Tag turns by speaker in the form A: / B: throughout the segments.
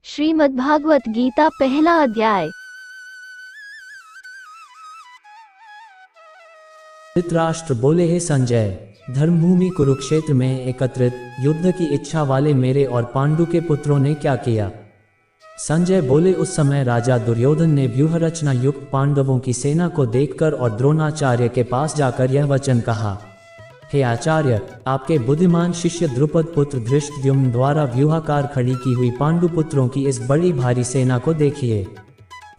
A: श्रीमद्भागवत गीता पहला अध्याय।
B: धृतराष्ट्र बोले, हे संजय, धर्मभूमि कुरुक्षेत्र में एकत्रित युद्ध की इच्छा वाले मेरे और पांडु के पुत्रों ने क्या किया। संजय बोले, उस समय राजा दुर्योधन ने व्यूह रचना युक्त पांडवों की सेना को देखकर और द्रोणाचार्य के पास जाकर यह वचन कहा, हे आचार्य, आपके बुद्धिमान शिष्य द्रुपद पुत्र धृष्टद्युम्न द्वारा व्यूहाकार खड़ी की हुई पांडु पुत्रों की इस बड़ी भारी सेना को देखिए।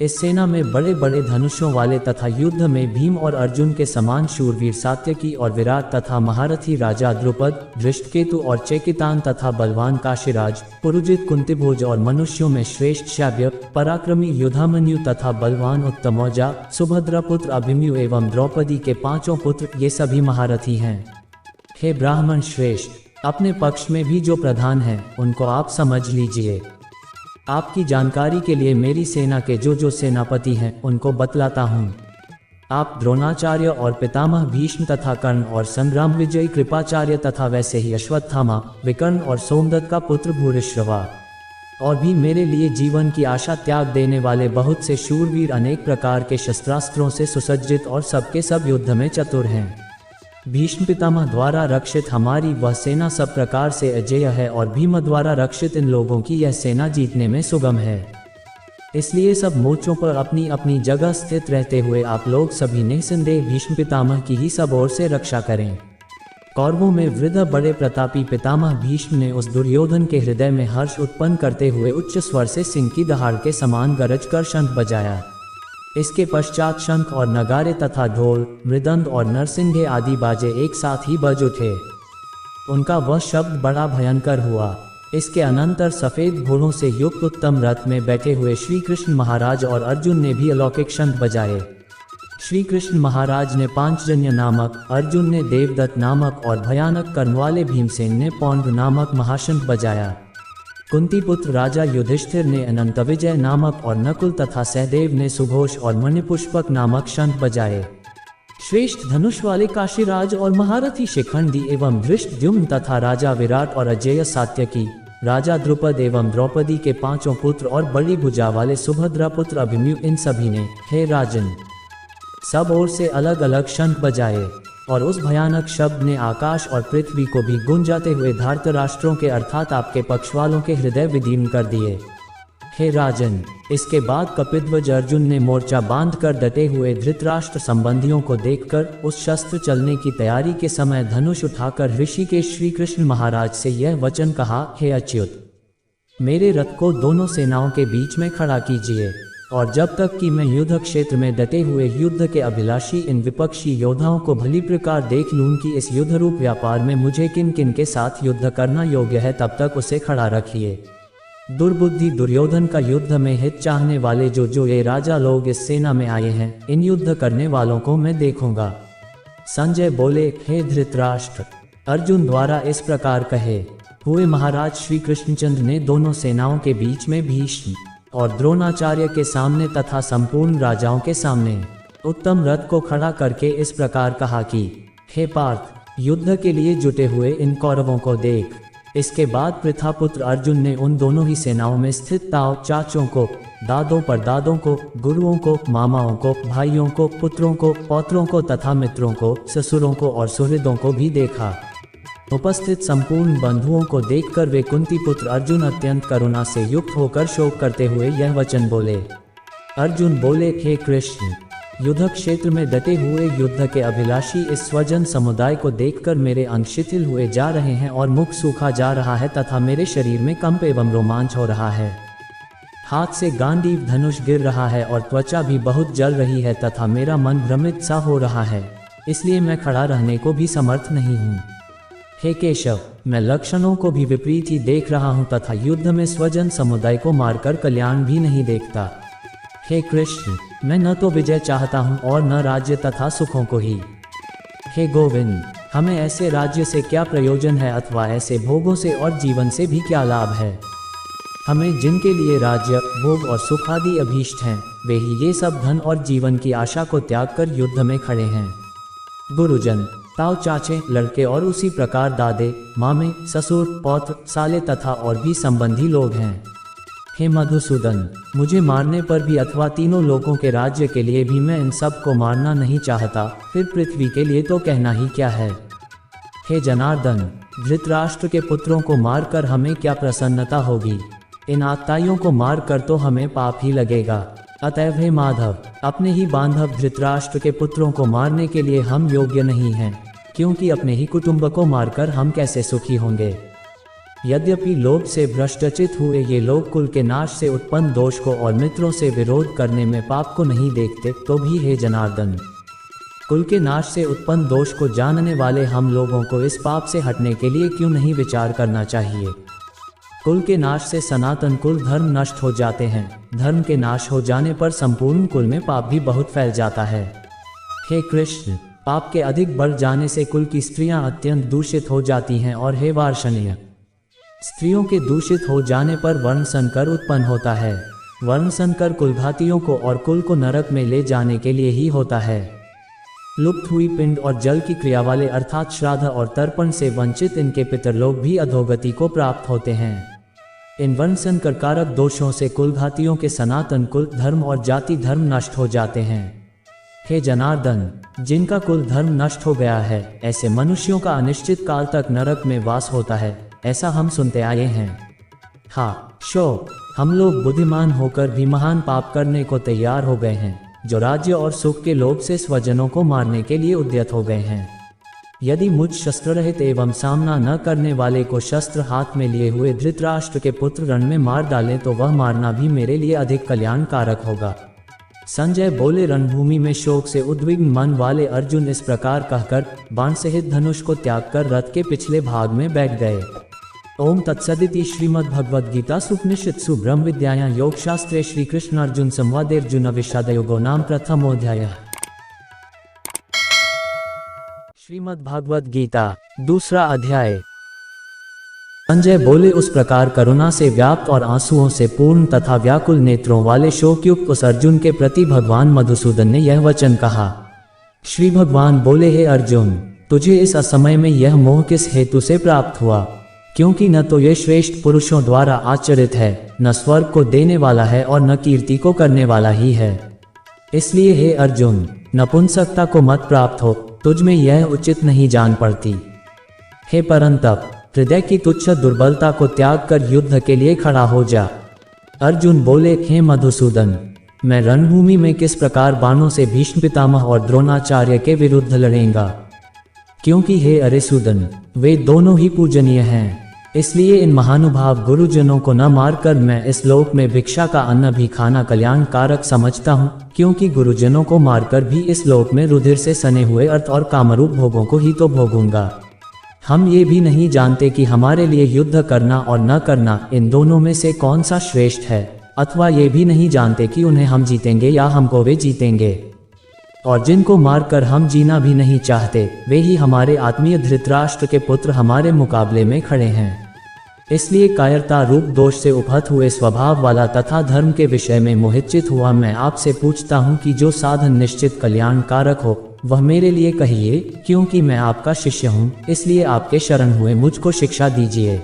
B: इस सेना में बड़े बड़े धनुषों वाले तथा युद्ध में भीम और अर्जुन के समान शूरवीर सात्यकी और विराट तथा महारथी राजा द्रुपद, धृष्टकेतु और चेकितान तथा बलवान काशीराज, पुरुजित कुंतीभोज और मनुष्यों में श्रेष्ठ शाव्य, पराक्रमी युधामन्यु तथा बलवान उत्तमौजा, सुभद्रा पुत्र अभिमन्यु एवं द्रौपदी के पांचों पुत्र, ये सभी महारथी हैं। हे ब्राह्मण श्रेष्ठ, अपने पक्ष में भी जो प्रधान हैं उनको आप समझ लीजिए। आपकी जानकारी के लिए मेरी सेना के जो सेनापति हैं उनको बतलाता हूँ। आप द्रोणाचार्य और पितामह भीष्म तथा कर्ण और संग्राम विजयी कृपाचार्य तथा वैसे ही अश्वत्थामा, विकर्ण और सोमदत्त का पुत्र भूरिश्रवा और भी मेरे लिए जीवन की आशा त्याग देने वाले बहुत से शूरवीर अनेक प्रकार के शस्त्रास्त्रों से सुसज्जित और सबके सब युद्ध में चतुर हैं। भीष्म पितामह द्वारा रक्षित हमारी वह सेना सब प्रकार से अजेय है और भीम द्वारा रक्षित इन लोगों की यह सेना जीतने में सुगम है। इसलिए सब मोर्चों पर अपनी अपनी जगह स्थित रहते हुए आप लोग सभी निसंदेह भीष्म पितामह की ही सब ओर से रक्षा करें। कौरवों में वृद्ध बड़े प्रतापी पितामह भीष्म ने उस दुर्योधन के हृदय में हर्ष उत्पन्न करते हुए उच्च स्वर से सिंह की दहाड़ के समान गरज कर शंख बजाया। इसके पश्चात शंख और नगारे तथा ढोल, मृदंग और नरसिंघे आदि बाजे एक साथ ही बज उठे। उनका वह शब्द बड़ा भयंकर हुआ। इसके अनंतर सफेद घोड़ों से युक्त उत्तम रथ में बैठे हुए श्री कृष्ण महाराज और अर्जुन ने भी अलौकिक शंख बजाए। श्री कृष्ण महाराज ने पांचजन्य नामक, अर्जुन ने देवदत्त नामक और भयानक कर्म वाले भीमसेन ने पौंड नामक महाशंख बजाया। कुंती पुत्र राजा युधिष्ठिर ने अनंत विजय नामक और नकुल तथा सहदेव ने सुघोष और मणिपुष्पक नामक शंख बजाए। श्रेष्ठ धनुष वाले काशीराज और महारथी शिखंडी एवं धृष्टद्युम्न तथा राजा विराट और अजेय सात्यकी, राजा द्रुपद एवं द्रौपदी के पांचों पुत्र और बड़ी भुजा वाले सुभद्रा पुत्र अभिमन्यु, इन सभी ने, हे राजन, सब ओर से अलग अलग शंख बजाए और उस भयानक शब्द ने आकाश और पृथ्वी को भी गुंजाते हुए धार्तराष्ट्रों के अर्थात आपके पक्ष वालों के हृदय विदीर्ण कर दिए। हे राजन, इसके बाद कपिध्वज अर्जुन ने मोर्चा बांधकर डटे हुए धृतराष्ट्र संबंधियों को देखकर उस शस्त्र चलने की तैयारी के समय धनुष उठाकर ऋषिकेश श्री कृष्ण महाराज से यह वचन कहा, हे अच्युत, मेरे रथ को दोनों सेनाओं के बीच में खड़ा कीजिए और जब तक कि मैं युद्ध क्षेत्र में डटे हुए युद्ध के अभिलाषी इन विपक्षी योद्धाओं को भली प्रकार देख लूं कि इस युद्ध रूप व्यापार में मुझे किन किन के साथ युद्ध करना योग्य है, तब तक उसे खड़ा रखिए। दुर्बुद्धि दुर्योधन का युद्ध में हित चाहने वाले जो ये राजा लोग इस सेना में आए हैं, इन युद्ध करने वालों को मैं देखूंगा। संजय बोले, हे धृतराष्ट्र, अर्जुन द्वारा इस प्रकार कहे हुए महाराज श्री कृष्णचंद्र ने दोनों सेनाओं के बीच में भीष्म और द्रोणाचार्य के सामने तथा संपूर्ण राजाओं के सामने उत्तम रथ को खड़ा करके इस प्रकार कहा कि, हे पार्थ, युद्ध के लिए जुटे हुए इन कौरवों को देख। इसके बाद पृथापुत्र अर्जुन ने उन दोनों ही सेनाओं में स्थित ताऊ चाचों को, दादों परदादों को, गुरुओं को, मामाओं को, भाइयों को, पुत्रों को, पौत्रों को तथा मित्रों को, ससुरों को और सुहृदों को भी देखा। उपस्थित संपूर्ण बंधुओं को देखकर वे कुंती पुत्र अर्जुन अत्यंत करुणा से युक्त होकर शोक करते हुए यह वचन बोले। अर्जुन बोले, हे कृष्ण, युद्ध क्षेत्र में डटे हुए युद्ध के अभिलाषी इस स्वजन समुदाय को देखकर मेरे अंग शिथिल हुए जा रहे हैं और मुख सूखा जा रहा है तथा मेरे शरीर में कंप एवं रोमांच हो रहा है। हाथ से गांडीव धनुष गिर रहा है और त्वचा भी बहुत जल रही है तथा मेरा मन भ्रमित सा हो रहा है, इसलिए मैं खड़ा रहने को भी समर्थ नहीं हूँ। हे केशव, मैं लक्षणों को भी विपरीत ही देख रहा हूँ तथा युद्ध में स्वजन समुदाय को मारकर कल्याण भी नहीं देखता। हे कृष्ण, मैं न तो विजय चाहता हूँ और न राज्य तथा सुखों को ही। हे गोविंद, हमें ऐसे राज्य से क्या प्रयोजन है अथवा ऐसे भोगों से और जीवन से भी क्या लाभ है। हमें जिनके लिए राज्य, भोग और सुख आदि अभीष्ट हैं, वे ही ये सब धन और जीवन की आशा को त्याग कर युद्ध में खड़े हैं। गुरुजन, ताऊ चाचे, लड़के और उसी प्रकार दादे, मामे, ससुर, पौत्र, साले तथा और भी संबंधी लोग हैं। हे मधुसूदन, मुझे मारने पर भी अथवा तीनों लोकों के राज्य के लिए भी मैं इन सब को मारना नहीं चाहता, फिर पृथ्वी के लिए तो कहना ही क्या है। हे जनार्दन, धृतराष्ट्र के पुत्रों को मारकर हमें क्या प्रसन्नता होगी? इन आताइयों को मारकर तो हमें पाप ही लगेगा। अतएव हे माधव, अपने ही बांधव धृतराष्ट्र के पुत्रों को मारने के लिए हम योग्य नहीं हैं, क्योंकि अपने ही कुटुंब को मारकर हम कैसे सुखी होंगे। यद्यपि लोभ से भ्रष्टचित हुए ये लोग कुल के नाश से उत्पन्न दोष को और मित्रों से विरोध करने में पाप को नहीं देखते, तो भी हे जनार्दन, कुल के नाश से उत्पन्न दोष को जानने वाले हम लोगों को इस पाप से हटने के लिए क्यों नहीं विचार करना चाहिए। कुल के नाश से सनातन कुल धर्म नष्ट हो जाते हैं। धर्म के नाश हो जाने पर संपूर्ण कुल में पाप भी बहुत फैल जाता है। हे कृष्ण, पाप के अधिक बढ़ जाने से कुल की स्त्रियां अत्यंत दूषित हो जाती हैं, और हे वार्षणीय, स्त्रियों के दूषित हो जाने पर वर्ण संकर उत्पन्न होता है। वर्ण संकर कुलघातियों को और कुल को नरक में ले जाने के लिए ही होता है। लुप्त हुई पिंड और जल की क्रिया वाले अर्थात श्राद्ध और तर्पण से वंचित इनके पितरलोक भी अधोगति को प्राप्त होते हैं। इन वर्ण संकर कारक दोषों से कुलघातियों के सनातन कुल धर्म और जाति धर्म नष्ट हो जाते हैं। हे जनार्दन, जिनका कुल धर्म नष्ट हो गया है, ऐसे मनुष्यों का अनिश्चित काल तक नरक में वास होता है, ऐसा हम सुनते आए हैं। हाँ शो, हम लोग बुद्धिमान होकर भी महान पाप करने को तैयार हो गए हैं, जो राज्य और सुख के लोभ से स्वजनों को मारने के लिए उद्यत हो गए हैं। यदि मुझ शस्त्र रहित एवं सामना न करने वाले को शस्त्र हाथ में लिए हुए धृतराष्ट्र के पुत्र रण में मार डालें तो वह मारना भी मेरे लिए अधिक कल्याणकारक होगा। संजय बोले, रणभूमि में शोक से उद्विग्न मन वाले अर्जुन इस प्रकार कहकर बाण सहित धनुष को त्याग कर रथ के पिछले भाग में बैठ गए। ओम तत्सदिति श्रीमद्भगवद्गीता सुपनिषत्सु ब्रह्म विद्यायां योगशास्त्रे श्री कृष्ण अर्जुन संवादे अर्जुन विषाद योगो नाम प्रथमोऽध्यायः। श्रीमद्भगवद गीता दूसरा अध्याय। संजय बोले, उस प्रकार करुणा से व्याप्त और आंसुओं से पूर्ण तथा व्याकुल नेत्रों वाले शोकयुक्त उस अर्जुन के प्रति भगवान मधुसूदन ने यह वचन कहा। श्री भगवान बोले, हे अर्जुन, तुझे इस असमय में यह मोह किस हेतु से प्राप्त हुआ? क्योंकि न तो ये श्रेष्ठ पुरुषों द्वारा आचरित है, न स्वर्ग को देने वाला है और न कीर्ति को करने वाला ही है। इसलिए हे अर्जुन, नपुंसकता को मत प्राप्त हो, तुझ में यह उचित नहीं जान पड़ती। हे परंतप, हृदय की तुच्छ दुर्बलता को त्याग कर युद्ध के लिए खड़ा हो जा। अर्जुन बोले, हे मधुसूदन, मैं रणभूमि में किस प्रकार बाणों से भीष्म पितामह और द्रोणाचार्य के विरुद्ध लड़ेंगा? क्योंकि हे अरिसूदन, वे दोनों ही पूजनीय हैं। इसलिए इन महानुभाव गुरुजनों को न मारकर मैं इस लोक में भिक्षा का अन्न भी खाना कल्याण कारक समझता हूँ, क्योंकि गुरुजनों को मारकर भी इस लोक में रुधिर से सने हुए अर्थ और कामरूप भोगों को ही तो भोगूंगा। हम ये भी नहीं जानते कि हमारे लिए युद्ध करना और न करना इन दोनों में से कौन सा श्रेष्ठ है, अथवा ये भी नहीं जानते कि उन्हें हम जीतेंगे या हमको वे जीतेंगे। और जिनको मारकर हम जीना भी नहीं चाहते, वे ही हमारे आत्मीय धृतराष्ट्र के पुत्र हमारे मुकाबले में खड़े हैं। इसलिए कायरता रूप दोष से उपहत हुए स्वभाव वाला तथा धर्म के विषय में मोहित हुआ मैं आपसे पूछता हूँ कि जो साधन निश्चित कल्याण कारक हो वह मेरे लिए कहिए, क्योंकि मैं आपका शिष्य हूँ। इसलिए आपके शरण हुए मुझको शिक्षा दीजिए।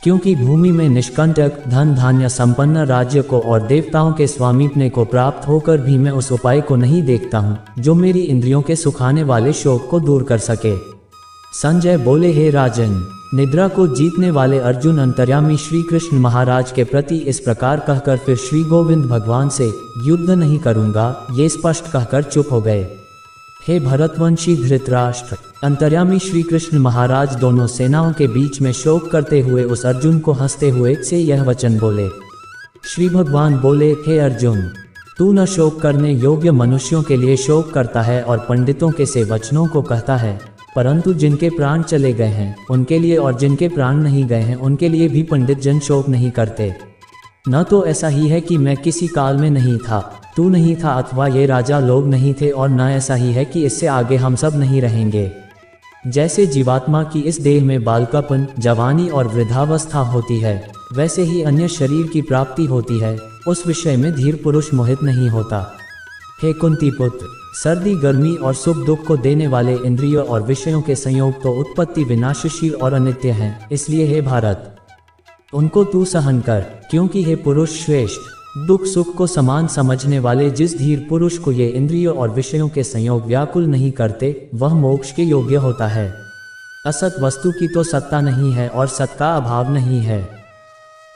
B: क्योंकि भूमि में निष्कंटक धन धान्य संपन्न राज्य को और देवताओं के स्वामीपने को प्राप्त होकर भी मैं उस उपाय को नहीं देखता हूँ जो मेरी इंद्रियों के सुखाने वाले शोक को दूर कर सके। संजय बोले, हे राजन, निद्रा को जीतने वाले अर्जुन अंतर्यामी श्री कृष्ण महाराज के प्रति इस प्रकार कहकर फिर श्री गोविंद भगवान से युद्ध नहीं करूंगा ये स्पष्ट कहकर चुप हो गए। हे भरतवंशी धृतराष्ट्र, अंतर्यामी श्री कृष्ण महाराज दोनों सेनाओं के बीच में शोक करते हुए उस अर्जुन को हंसते हुए से यह वचन बोले। श्री भगवान बोले, हे अर्जुन, तू न शोक करने योग्य मनुष्यों के लिए शोक करता है और पंडितों के से वचनों को कहता है, परंतु जिनके प्राण चले गए हैं उनके लिए और जिनके प्राण नहीं गए हैं उनके लिए भी पंडित जन शोक नहीं करते। न तो ऐसा ही है कि मैं किसी काल में नहीं था, तू नहीं था, अथवा ये राजा लोग नहीं थे, और न ऐसा ही है कि इससे आगे हम सब नहीं रहेंगे। जैसे जीवात्मा की इस देह में बालकापन, जवानी और वृद्धावस्था होती है, वैसे ही अन्य शरीर की प्राप्ति होती है, उस विषय में धीर पुरुष मोहित नहीं होता। हे कुंती पुत्र, सर्दी गर्मी और सुख दुख को देने वाले इंद्रियों और विषयों के संयोग तो उत्पत्ति विनाशशील और अनित्य हैं। इसलिए हे भारत, उनको तू सहन कर, क्योंकि हे पुरुष श्रेष्ठ, दुख सुख को समान समझने वाले जिस धीर पुरुष को ये इंद्रियों और विषयों के संयोग व्याकुल नहीं करते, वह मोक्ष के योग्य होता है। असत वस्तु की तो सत्ता नहीं है और सत का अभाव नहीं है।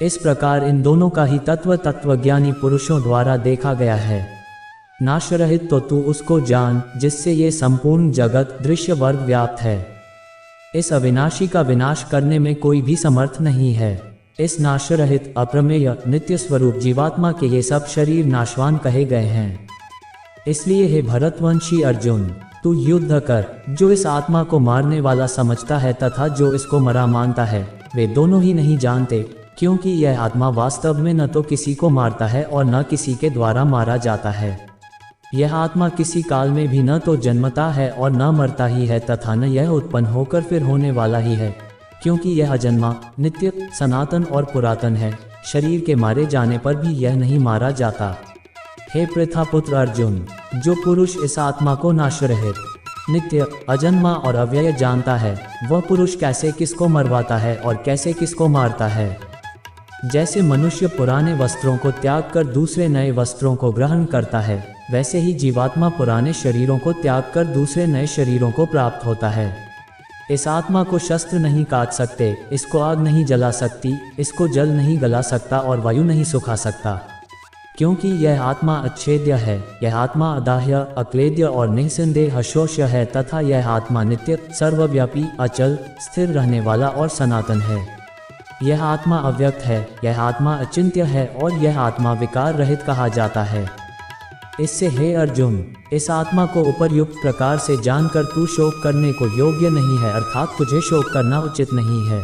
B: इस प्रकार इन दोनों का ही तत्वज्ञानी पुरुषों द्वारा देखा गया है। नाश रहित तो तू उसको जान जिससे ये संपूर्ण जगत दृश्य वर्ग व्याप्त है। इस अविनाशी का विनाश करने में कोई भी समर्थ नहीं है। इस नाश रहित अप्रमेय नित्य स्वरूप जीवात्मा के ये सब शरीर नाशवान कहे गए हैं। इसलिए हे भरतवंशी अर्जुन, तू युद्ध कर। जो इस आत्मा को मारने वाला समझता है तथा जो इसको मरा मानता है, वे दोनों ही नहीं जानते, क्योंकि यह आत्मा वास्तव में न तो किसी को मारता है और न किसी के द्वारा मारा जाता है। यह आत्मा किसी काल में भी न तो जन्मता है और न मरता ही है तथा न यह उत्पन्न होकर फिर होने वाला ही है, क्योंकि यह अजन्मा, नित्य, सनातन और पुरातन है। शरीर के मारे जाने पर भी यह नहीं मारा जाता। हे पृथापुत्र अर्जुन, जो पुरुष इस आत्मा को नाशरहित, नित्य, अजन्मा और अव्यय जानता है, वह पुरुष कैसे किसको मरवाता है और कैसे किसको मारता है। जैसे मनुष्य पुराने वस्त्रों को त्याग कर दूसरे नए वस्त्रों को ग्रहण करता है, वैसे ही जीवात्मा पुराने शरीरों को त्याग कर दूसरे नए शरीरों को प्राप्त होता है। इस आत्मा को शस्त्र नहीं काट सकते, इसको आग नहीं जला सकती, इसको जल नहीं गला सकता और वायु नहीं सुखा सकता, क्योंकि यह आत्मा अच्छेद्य है। यह आत्मा अदाह्य, अक्लेद्य और निःसंदेह अशोष्य है तथा यह आत्मा नित्य, सर्वव्यापी, अचल, स्थिर रहने वाला और सनातन है। यह आत्मा अव्यक्त है, यह आत्मा अचिंत्य है और यह आत्मा विकार रहित कहा जाता है। इससे हे अर्जुन, इस आत्मा को उपर्युक्त प्रकार से जानकर तू शोक करने को योग्य नहीं है, अर्थात तुझे शोक करना उचित नहीं है।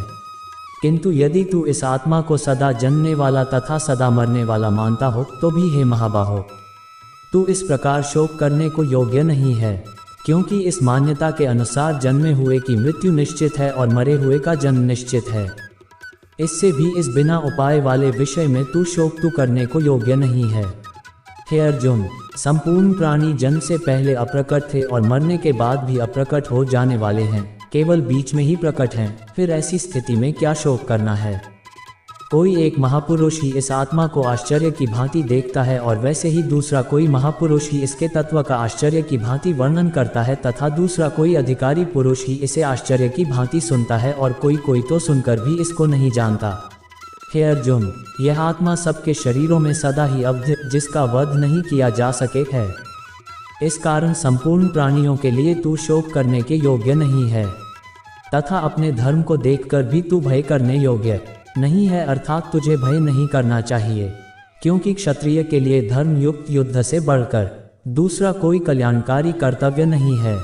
B: किंतु यदि तू इस आत्मा को सदा जन्मने वाला तथा सदा मरने वाला मानता हो तो भी हे महाबाहो, तू इस प्रकार शोक करने को योग्य नहीं है, क्योंकि इस मान्यता के अनुसार जन्मे हुए की मृत्यु निश्चित है और मरे हुए का जन्म निश्चित है। इससे भी इस बिना उपाय वाले विषय में तू शोक तू करने को योग्य नहीं है। हे अर्जुन, संपूर्ण प्राणी जन्म से पहले अप्रकट थे और मरने के बाद भी अप्रकट हो जाने वाले हैं, केवल बीच में ही प्रकट हैं। फिर ऐसी स्थिति में क्या शोक करना है। कोई एक महापुरुष ही इस आत्मा को आश्चर्य की भांति देखता है और वैसे ही दूसरा कोई महापुरुष ही इसके तत्व का आश्चर्य की भांति वर्णन करता है तथा दूसरा कोई अधिकारी पुरुष ही इसे आश्चर्य की भांति सुनता है और कोई तो सुनकर भी इसको नहीं जानता। हे अर्जुन, यह आत्मा सबके शरीरों में सदा ही अवध, जिसका वध नहीं किया जा सके है। इस कारण संपूर्ण प्राणियों के लिए तू शोक करने के योग्य नहीं है तथा अपने धर्म को देखकर भी तू भय करने योग्य नहीं है, अर्थात तुझे भय नहीं करना चाहिए, क्योंकि क्षत्रिय के लिए धर्म युक्त युद्ध से बढ़कर दूसरा कोई कल्याणकारी कर्तव्य नहीं है।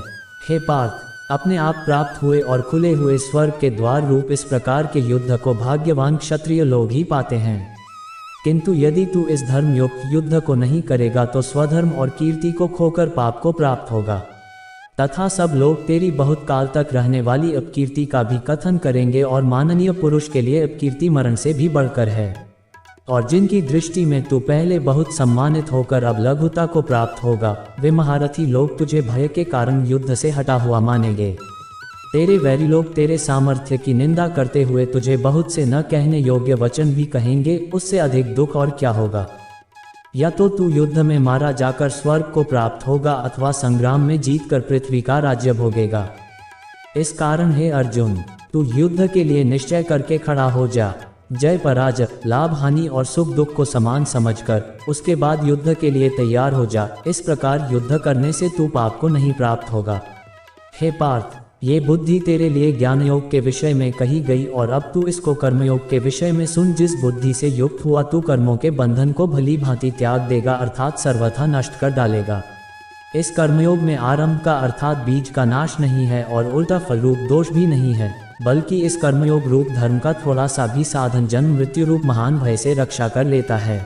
B: हे पार्थ, अपने आप प्राप्त हुए और खुले हुए स्वर्ग के द्वार रूप इस प्रकार के युद्ध को भाग्यवान क्षत्रिय लोग ही पाते हैं। किंतु यदि तू इस धर्म युक्त युद्ध को नहीं करेगा तो स्वधर्म और कीर्ति को खोकर पाप को प्राप्त होगा तथा सब लोग तेरी बहुत काल तक रहने वाली अपकीर्ति का भी कथन करेंगे और माननीय पुरुष के लिए अपकीर्ति मरण से भी बढ़कर है। और जिनकी दृष्टि में तू पहले बहुत सम्मानित होकर अब लघुता को प्राप्त होगा, वे महारथी लोग तुझे भय के कारण युद्ध से हटा हुआ मानेंगे। तेरे वैरी लोग तेरे सामर्थ्य की निंदा करते हुए तुझे बहुत से न कहने योग्य वचन भी कहेंगे। उससे अधिक दुख और क्या होगा। या तो तू युद्ध में मारा जाकर स्वर्ग को प्राप्त होगा अथवा संग्राम में जीतकर पृथ्वी का राज्य भोगेगा। इस कारण हे अर्जुन, तू युद्ध के लिए निश्चय करके खड़ा हो जा। जय पराजय, लाभ हानि और सुख दुख को समान समझकर उसके बाद युद्ध के लिए तैयार हो जा। इस प्रकार युद्ध करने से तू पाप को नहीं प्राप्त होगा। हे पार्थ, ये बुद्धि तेरे लिए ज्ञान योग के विषय में कही गई और अब तू इसको कर्मयोग के विषय में सुन। जिस बुद्धि से युक्त हुआ तू कर्मों के बंधन को भली भांति त्याग देगा, अर्थात सर्वथा नष्ट कर डालेगा। इस कर्मयोग में आरंभ का अर्थात बीज का नाश नहीं है और उल्टा फल रूप दोष भी नहीं है, बल्कि इस कर्मयोग रूप धर्म का थोड़ा सा भी साधन जन्म मृत्यु रूप महान भय से रक्षा कर लेता है।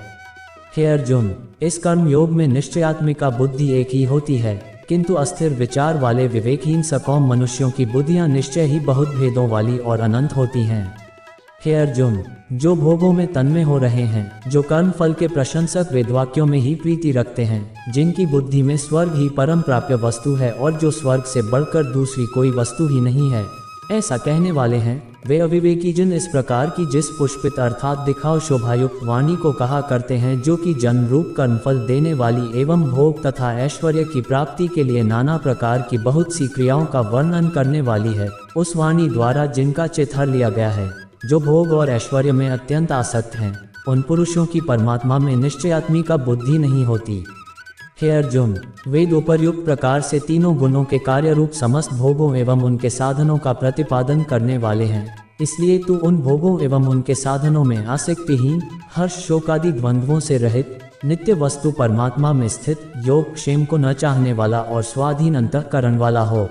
B: हे अर्जुन, इस कर्मयोग में निश्चयात्मिका बुद्धि एक ही होती है, किंतु अस्थिर विचार वाले विवेकहीन सकौम मनुष्यों की बुद्धियां निश्चय ही बहुत भेदों वाली और अनंत होती हैं। हे अर्जुन, जो भोगों में तन्मय हो रहे हैं, जो कर्म फल के प्रशंसक वेदवाक्यों में ही प्रीति रखते हैं, जिनकी बुद्धि में स्वर्ग ही परम प्राप्य वस्तु है और जो स्वर्ग से बढ़कर दूसरी कोई वस्तु ही नहीं है, ऐसा कहने वाले हैं, वे अविवेकी जन इस प्रकार की जिस पुष्पित अर्थात दिखाव शोभायुक्त वाणी को कहा करते हैं, जो कि जन्म रूप कर्मफल देने वाली एवं भोग तथा ऐश्वर्य की प्राप्ति के लिए नाना प्रकार की बहुत सी क्रियाओं का वर्णन करने वाली है, उस वाणी द्वारा जिनका चित्त हर लिया गया है, जो भोग और ऐश्वर्य में अत्यंत आसक्त हैं, उन पुरुषों की परमात्मा में निश्चयात्मिका बुद्धि नहीं होती। हे अर्जुन, वेद उपर्युक्त प्रकार से तीनों गुणों के कार्य रूप समस्त भोगों एवं उनके साधनों का प्रतिपादन करने वाले हैं, इसलिए तू उन भोगों एवं उनके साधनों में आसक्तिहीन, हर्ष शोकादि द्वंद्वों से रहित, नित्य वस्तु परमात्मा में स्थित, योग क्षेम को न चाहने वाला और स्वाधीन अंतःकरण वाला हो।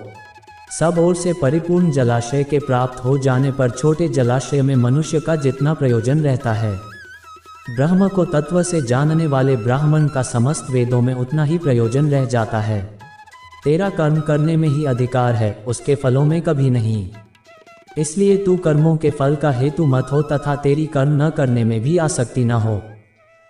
B: सब ओर से परिपूर्ण जलाशय के प्राप्त हो जाने पर छोटे जलाशय में मनुष्य का जितना प्रयोजन रहता है, ब्रह्म को तत्व से जानने वाले ब्राह्मण का समस्त वेदों में उतना ही प्रयोजन रह जाता है। तेरा कर्म करने में ही अधिकार है, उसके फलों में कभी नहीं। इसलिए तू कर्मों के फल का हेतु मत हो तथा तेरी कर्म न करने में भी आसक्ति न हो।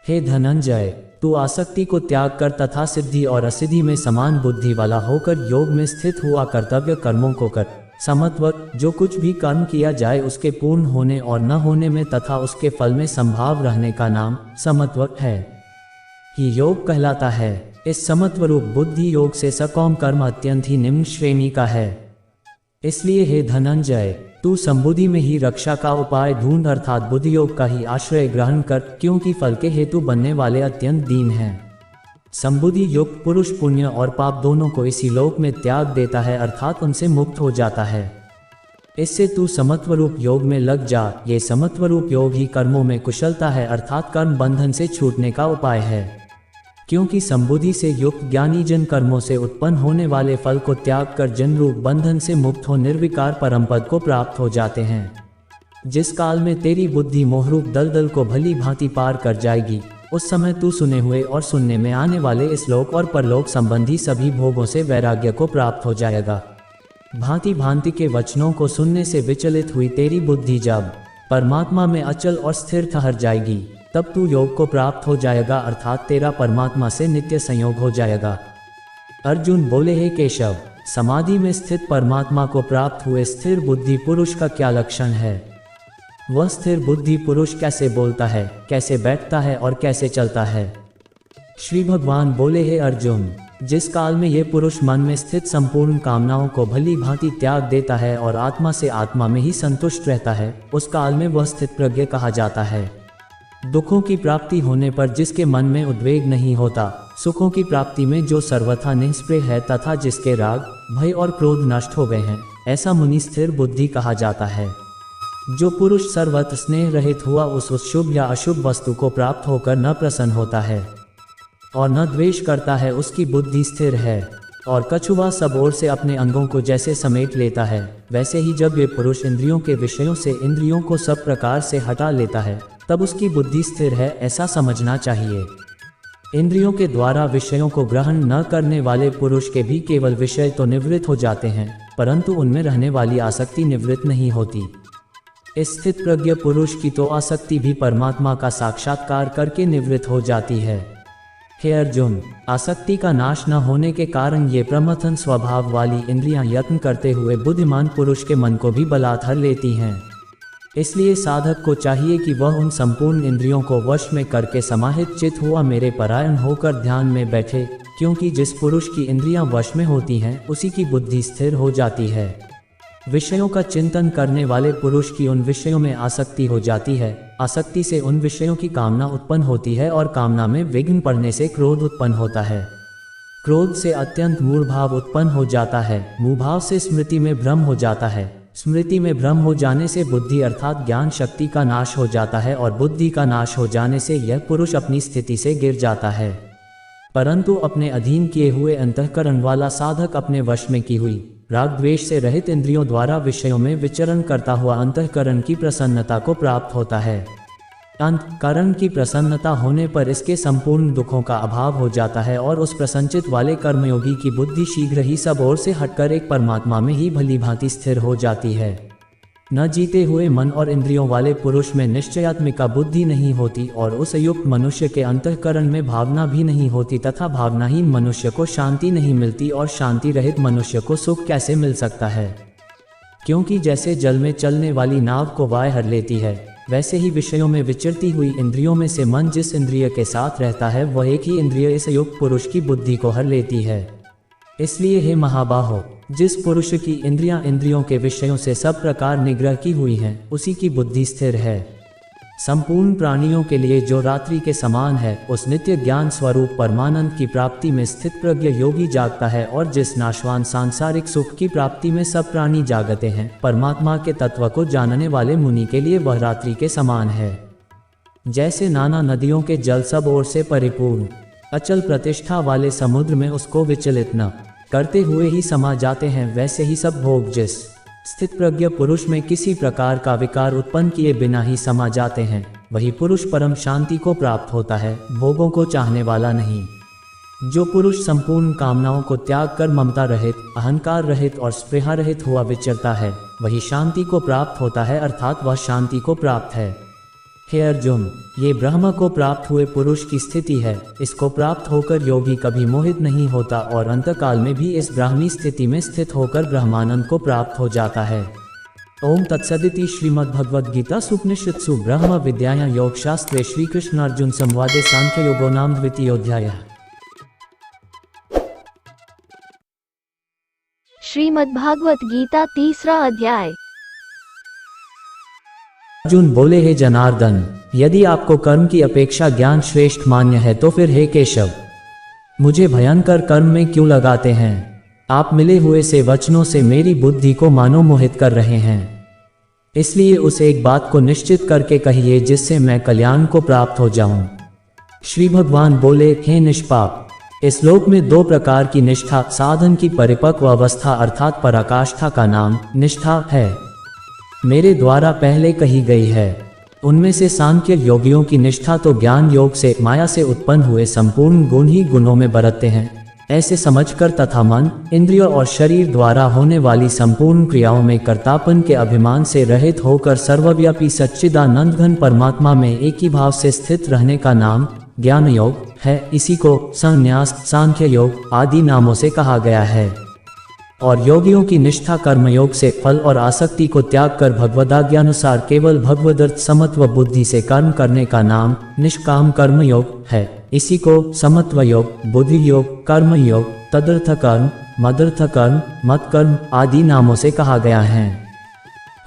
B: हे धनंजय, तू आसक्ति को त्याग कर तथा सिद्धि और असिद्धि में समान बुद्धि वाला होकर योग में स्थित हुआ कर्तव्य कर्मों को कर। समत्व, जो कुछ भी कर्म किया जाए उसके पूर्ण होने और न होने में तथा उसके फल में संभाव रहने का नाम समत्व है, ही योग कहलाता है। इस समत्व रूप बुद्धि योग से सकौम कर्म अत्यंत ही निम्न श्रेणी का है। इसलिए हे धनंजय, तू संबुद्धि में ही रक्षा का उपाय ढूंढ अर्थात बुद्धि योग का ही आश्रय ग्रहण कर, क्योंकि फल के हेतु बनने वाले अत्यंत दीन हैं। संबुद्धि युक्त पुरुष पुण्य और पाप दोनों को इसी लोक में त्याग देता है, अर्थात उनसे मुक्त हो जाता है। इससे तू समत्व रूप योग में लग जा। ये समत्व रूप योग ही कर्मों में कुशलता है, अर्थात कर्म बंधन से छूटने का उपाय है। क्योंकि संबुद्धि से युक्त ज्ञानी जन कर्मों से उत्पन्न होने वाले फल को त्याग कर जन रूप बंधन से मुक्त हो निर्विकार परमपद को प्राप्त हो जाते हैं। जिस काल में तेरी बुद्धि मोहरूप दलदल को भली भांति पार कर जाएगी, उस समय तू सुने हुए और सुनने में आने वाले इस लोक और परलोक संबंधी सभी भोगों से वैराग्य को प्राप्त हो जाएगा। भांति भांति के वचनों को सुनने से विचलित हुई तेरी बुद्धि जब परमात्मा में अचल और स्थिर ठहर जाएगी, तब तू योग को प्राप्त हो जाएगा, अर्थात तेरा परमात्मा से नित्य संयोग हो जाएगा। अर्जुन बोले, हे केशव, समाधि में स्थित परमात्मा को प्राप्त हुए स्थिर बुद्धि पुरुष का क्या लक्षण है? वह स्थिर बुद्धि पुरुष कैसे बोलता है, कैसे बैठता है और कैसे चलता है? श्री भगवान बोले, हे अर्जुन, जिस काल में ये पुरुष मन में स्थित संपूर्ण कामनाओं को भली भांति त्याग देता है और आत्मा से आत्मा में ही संतुष्ट रहता है, उस काल में वह स्थित प्रज्ञ कहा जाता है। दुखों की प्राप्ति होने पर जिसके मन में उद्वेग नहीं होता, सुखों की प्राप्ति में जो सर्वथा निष्प्रिय है तथा जिसके राग, भय और क्रोध नष्ट हो गए हैं, ऐसा मुनि स्थिर बुद्धि कहा जाता है। जो पुरुष सर्वत्र स्नेह रहित हुआ उस शुभ या अशुभ वस्तु को प्राप्त होकर न प्रसन्न होता है और न द्वेष करता है, उसकी बुद्धि स्थिर है। और कछुआ सब ओर से अपने अंगों को जैसे समेट लेता है, वैसे ही जब ये पुरुष इंद्रियों के विषयों से इंद्रियों को सब प्रकार से हटा लेता है, तब उसकी बुद्धि स्थिर है, ऐसा समझना चाहिए। इंद्रियों के द्वारा विषयों को ग्रहण न करने वाले पुरुष के भी केवल विषय तो निवृत्त हो जाते हैं, परंतु उनमें रहने वाली आसक्ति निवृत्त नहीं होती। इस स्थित प्रज्ञ पुरुष की तो आसक्ति भी परमात्मा का साक्षात्कार करके निवृत्त हो जाती है। हे अर्जुन, आसक्ति का नाश न होने के कारण ये प्रमथन स्वभाव वाली इंद्रियां यत्न करते हुए बुद्धिमान पुरुष के मन को भी बलात् हर लेती हैं। इसलिए साधक को चाहिए कि वह उन संपूर्ण इंद्रियों को वश में करके समाहित चित्त हुआ मेरे परायण होकर ध्यान में बैठे, क्योंकि जिस पुरुष की इंद्रियां वश में होती हैं, उसी की बुद्धि स्थिर हो जाती है। विषयों का चिंतन करने वाले पुरुष की उन विषयों में आसक्ति हो जाती है, आसक्ति से उन विषयों की कामना उत्पन्न होती है और कामना में विघ्न पड़ने से क्रोध उत्पन्न होता है। क्रोध से अत्यंत मूढ़ भाव उत्पन्न हो जाता है, मूढ़ भाव से स्मृति में भ्रम हो जाता है, स्मृति में भ्रम हो जाने से बुद्धि अर्थात ज्ञान शक्ति का नाश हो जाता है और बुद्धि का नाश हो जाने से यह पुरुष अपनी स्थिति से गिर जाता है। परंतु अपने अधीन किए हुए अंतःकरण वाला साधक अपने वश में की हुई राग द्वेष से रहित इंद्रियों द्वारा विषयों में विचरण करता हुआ अंतःकरण की प्रसन्नता को प्राप्त होता है। अंतःकरण की प्रसन्नता होने पर इसके संपूर्ण दुखों का अभाव हो जाता है और उस प्रसन्नचित वाले कर्मयोगी की बुद्धि शीघ्र ही सब ओर से हटकर एक परमात्मा में ही भली भांति स्थिर हो जाती है। न जीते हुए मन और इंद्रियों वाले पुरुष में निश्चयात्मिका बुद्धि नहीं होती और उस युक्त मनुष्य के अंतःकरण में भावना भी नहीं होती तथा भावनाहीन मनुष्य को शांति नहीं मिलती और शांति रहित मनुष्य को सुख कैसे मिल सकता है। क्योंकि जैसे जल में चलने वाली नाव को वायु हर लेती है, वैसे ही विषयों में विचरती हुई इंद्रियों में से मन जिस इंद्रिय के साथ रहता है वह एक ही इंद्रिय इस युक्त पुरुष की बुद्धि को हर लेती है। इसलिए हे महाबाहो, जिस पुरुष की इंद्रियां इंद्रियों के विषयों से सब प्रकार निग्रह की हुई हैं, उसी की बुद्धि स्थिर है। संपूर्ण प्राणियों के लिए जो रात्रि के समान है, उस नित्य ज्ञान स्वरूप परमानंद की प्राप्ति में स्थित प्रज्ञ योगी जागता है, और जिस नाशवान सांसारिक सुख की प्राप्ति में सब प्राणी जागते हैं, परमात्मा के तत्व को जानने वाले मुनि के लिए वह रात्रि के समान है। जैसे नाना नदियों के जल सब ओर से परिपूर्ण अचल प्रतिष्ठा वाले समुद्र में उसको विचलित न करते हुए ही समा जाते हैं, वैसे ही सब भोग जिस स्थित प्रज्ञ पुरुष में किसी प्रकार का विकार उत्पन्न किए बिना ही समा जाते हैं, वही पुरुष परम शांति को प्राप्त होता है, भोगों को चाहने वाला नहीं। जो पुरुष संपूर्ण कामनाओं को त्याग कर ममता रहित, अहंकार रहित और स्पृहा रहित हुआ विचरता है, वही शांति को प्राप्त होता है, अर्थात वह शांति को प्राप्त है। हे अर्जुन, ये ब्रह्म को प्राप्त हुए पुरुष की स्थिति है। इसको प्राप्त होकर योगी कभी मोहित नहीं होता और अंतकाल में भी इस ब्राह्मी स्थिति में स्थित होकर ब्रह्मानंद को प्राप्त हो जाता है। ओम तत्सदिति श्रीमद्भगवद्गीता सुपनिषत्सु ब्रह्म विद्यायां योगशास्त्रे श्री कृष्ण अर्जुन संवादे सांख्य योगो नाम द्वितीयोऽध्यायः।
A: श्रीमद्भागवत गीता तीसरा अध्याय।
B: अर्जुन बोले, हे जनार्दन, यदि आपको कर्म की अपेक्षा ज्ञान श्रेष्ठ मान्य है तो फिर हे केशव, मुझे भयंकर कर्म में क्यों लगाते हैं? आप मिले हुए से वचनों से मेरी बुद्धि को मानो मोहित कर रहे हैं। इसलिए उस एक बात को निश्चित करके कहिए जिससे मैं कल्याण को प्राप्त हो जाऊं। श्री भगवान बोले, हे निष्पाप, इस लोक में दो प्रकार की निष्ठा साधन की परिपक्व अवस्था अर्थात पराकाष्ठा का नाम निष्ठा है, मेरे द्वारा पहले कही गई है। उनमें से सांख्य योगियों की निष्ठा तो ज्ञान योग से माया से उत्पन्न हुए संपूर्ण गुण ही गुणों में बरतते हैं, ऐसे समझकर तथा मन, इंद्रियों और शरीर द्वारा होने वाली संपूर्ण क्रियाओं में कर्तापन के अभिमान से रहित होकर सर्वव्यापी सच्चिदानंद घन परमात्मा में एक ही भाव से स्थित रहने का नाम ज्ञान योग है। इसी को संन्यास, सांख्य योग आदि नामों से कहा गया है। और योगियों की निष्ठा कर्मयोग से फल और आसक्ति को त्याग कर भगवदाज्ञानुसार केवल भगवदर्थ समत्व बुद्धि से कर्म करने का नाम निष्काम कर्म योग है। इसी को समत्व योग, बुद्धि योग, कर्म योग, तदर्थ कर्म, मदर्थ कर्म, मत कर्म आदि नामों से कहा गया है।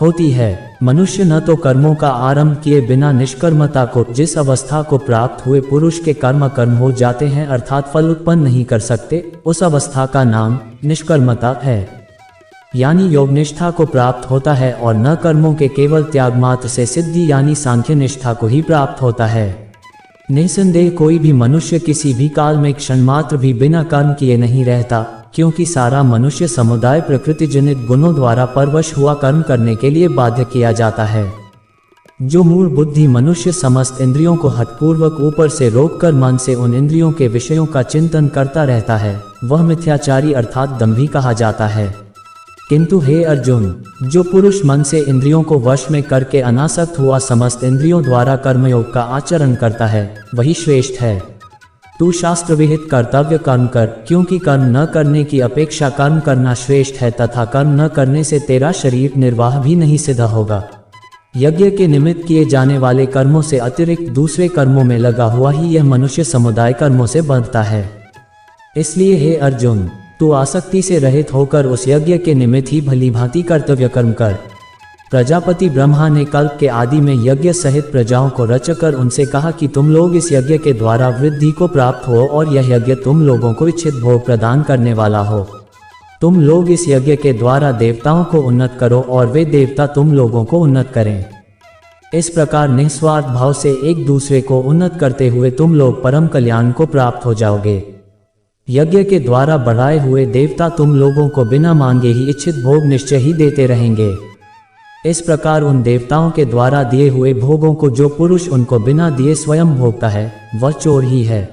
B: होती है मनुष्य न तो कर्मों का आरंभ किए बिना निष्कर्मता को, जिस अवस्था को प्राप्त हुए पुरुष के कर्म कर्म हो जाते हैं अर्थात फल उत्पन्न नहीं कर सकते, उस अवस्था का नाम निष्कर्मता है। यानी योग निष्ठा को प्राप्त होता है और न कर्मों के केवल त्याग मात्र से सिद्धि यानी सांख्य निष्ठा को ही प्राप्त होता है। निसंदेह कोई भी मनुष्य किसी भी काल में क्षण मात्र भी बिना कर्म किए नहीं रहता, क्योंकि सारा मनुष्य समुदाय प्रकृति जनित गुणों द्वारा परवश हुआ कर्म करने के लिए बाध्य किया जाता है। जो मूल बुद्धि मनुष्य समस्त इंद्रियों को हठपूर्वक ऊपर से रोककर मन से उन इंद्रियों के विषयों का चिंतन करता रहता है, वह मिथ्याचारी अर्थात दंभी कहा जाता है। किंतु हे अर्जुन, जो पुरुष मन से इंद्रियों को वश में करके अनासक्त हुआ समस्त इंद्रियों द्वारा कर्मयोग का आचरण करता है, वही श्रेष्ठ है। तू शास्त्र विहित कर्तव्य कर्म कर, क्योंकि कर्म न करने की अपेक्षा कर्म करना श्रेष्ठ है, तथा कर्म न करने से तेरा शरीर निर्वाह भी नहीं सिद्ध होगा। यज्ञ के निमित्त किए जाने वाले कर्मों से अतिरिक्त दूसरे कर्मों में लगा हुआ ही यह मनुष्य समुदाय कर्मों से बंधता है। इसलिए हे अर्जुन, तू आसक्ति से रहित होकर उस यज्ञ के निमित्त ही भली भांति कर्तव्य कर्म कर। प्रजापति ब्रह्मा ने कल्प के आदि में यज्ञ सहित प्रजाओं को रचकर उनसे कहा कि तुम लोग इस यज्ञ के द्वारा वृद्धि को प्राप्त हो और यह यज्ञ तुम लोगों को इच्छित भोग प्रदान करने वाला हो। तुम लोग इस यज्ञ के द्वारा देवताओं को उन्नत करो और वे देवता तुम लोगों को उन्नत करें। इस प्रकार निस्वार्थ भाव से एक दूसरे को उन्नत करते हुए तुम लोग परम कल्याण को प्राप्त हो जाओगे। यज्ञ के द्वारा बढ़ाए हुए देवता तुम लोगों को बिना मांगे ही इच्छित भोग निश्चय ही देते रहेंगे। इस प्रकार उन देवताओं के द्वारा दिए हुए भोगों को जो पुरुष उनको बिना दिए स्वयं भोगता है, वह चोर ही है।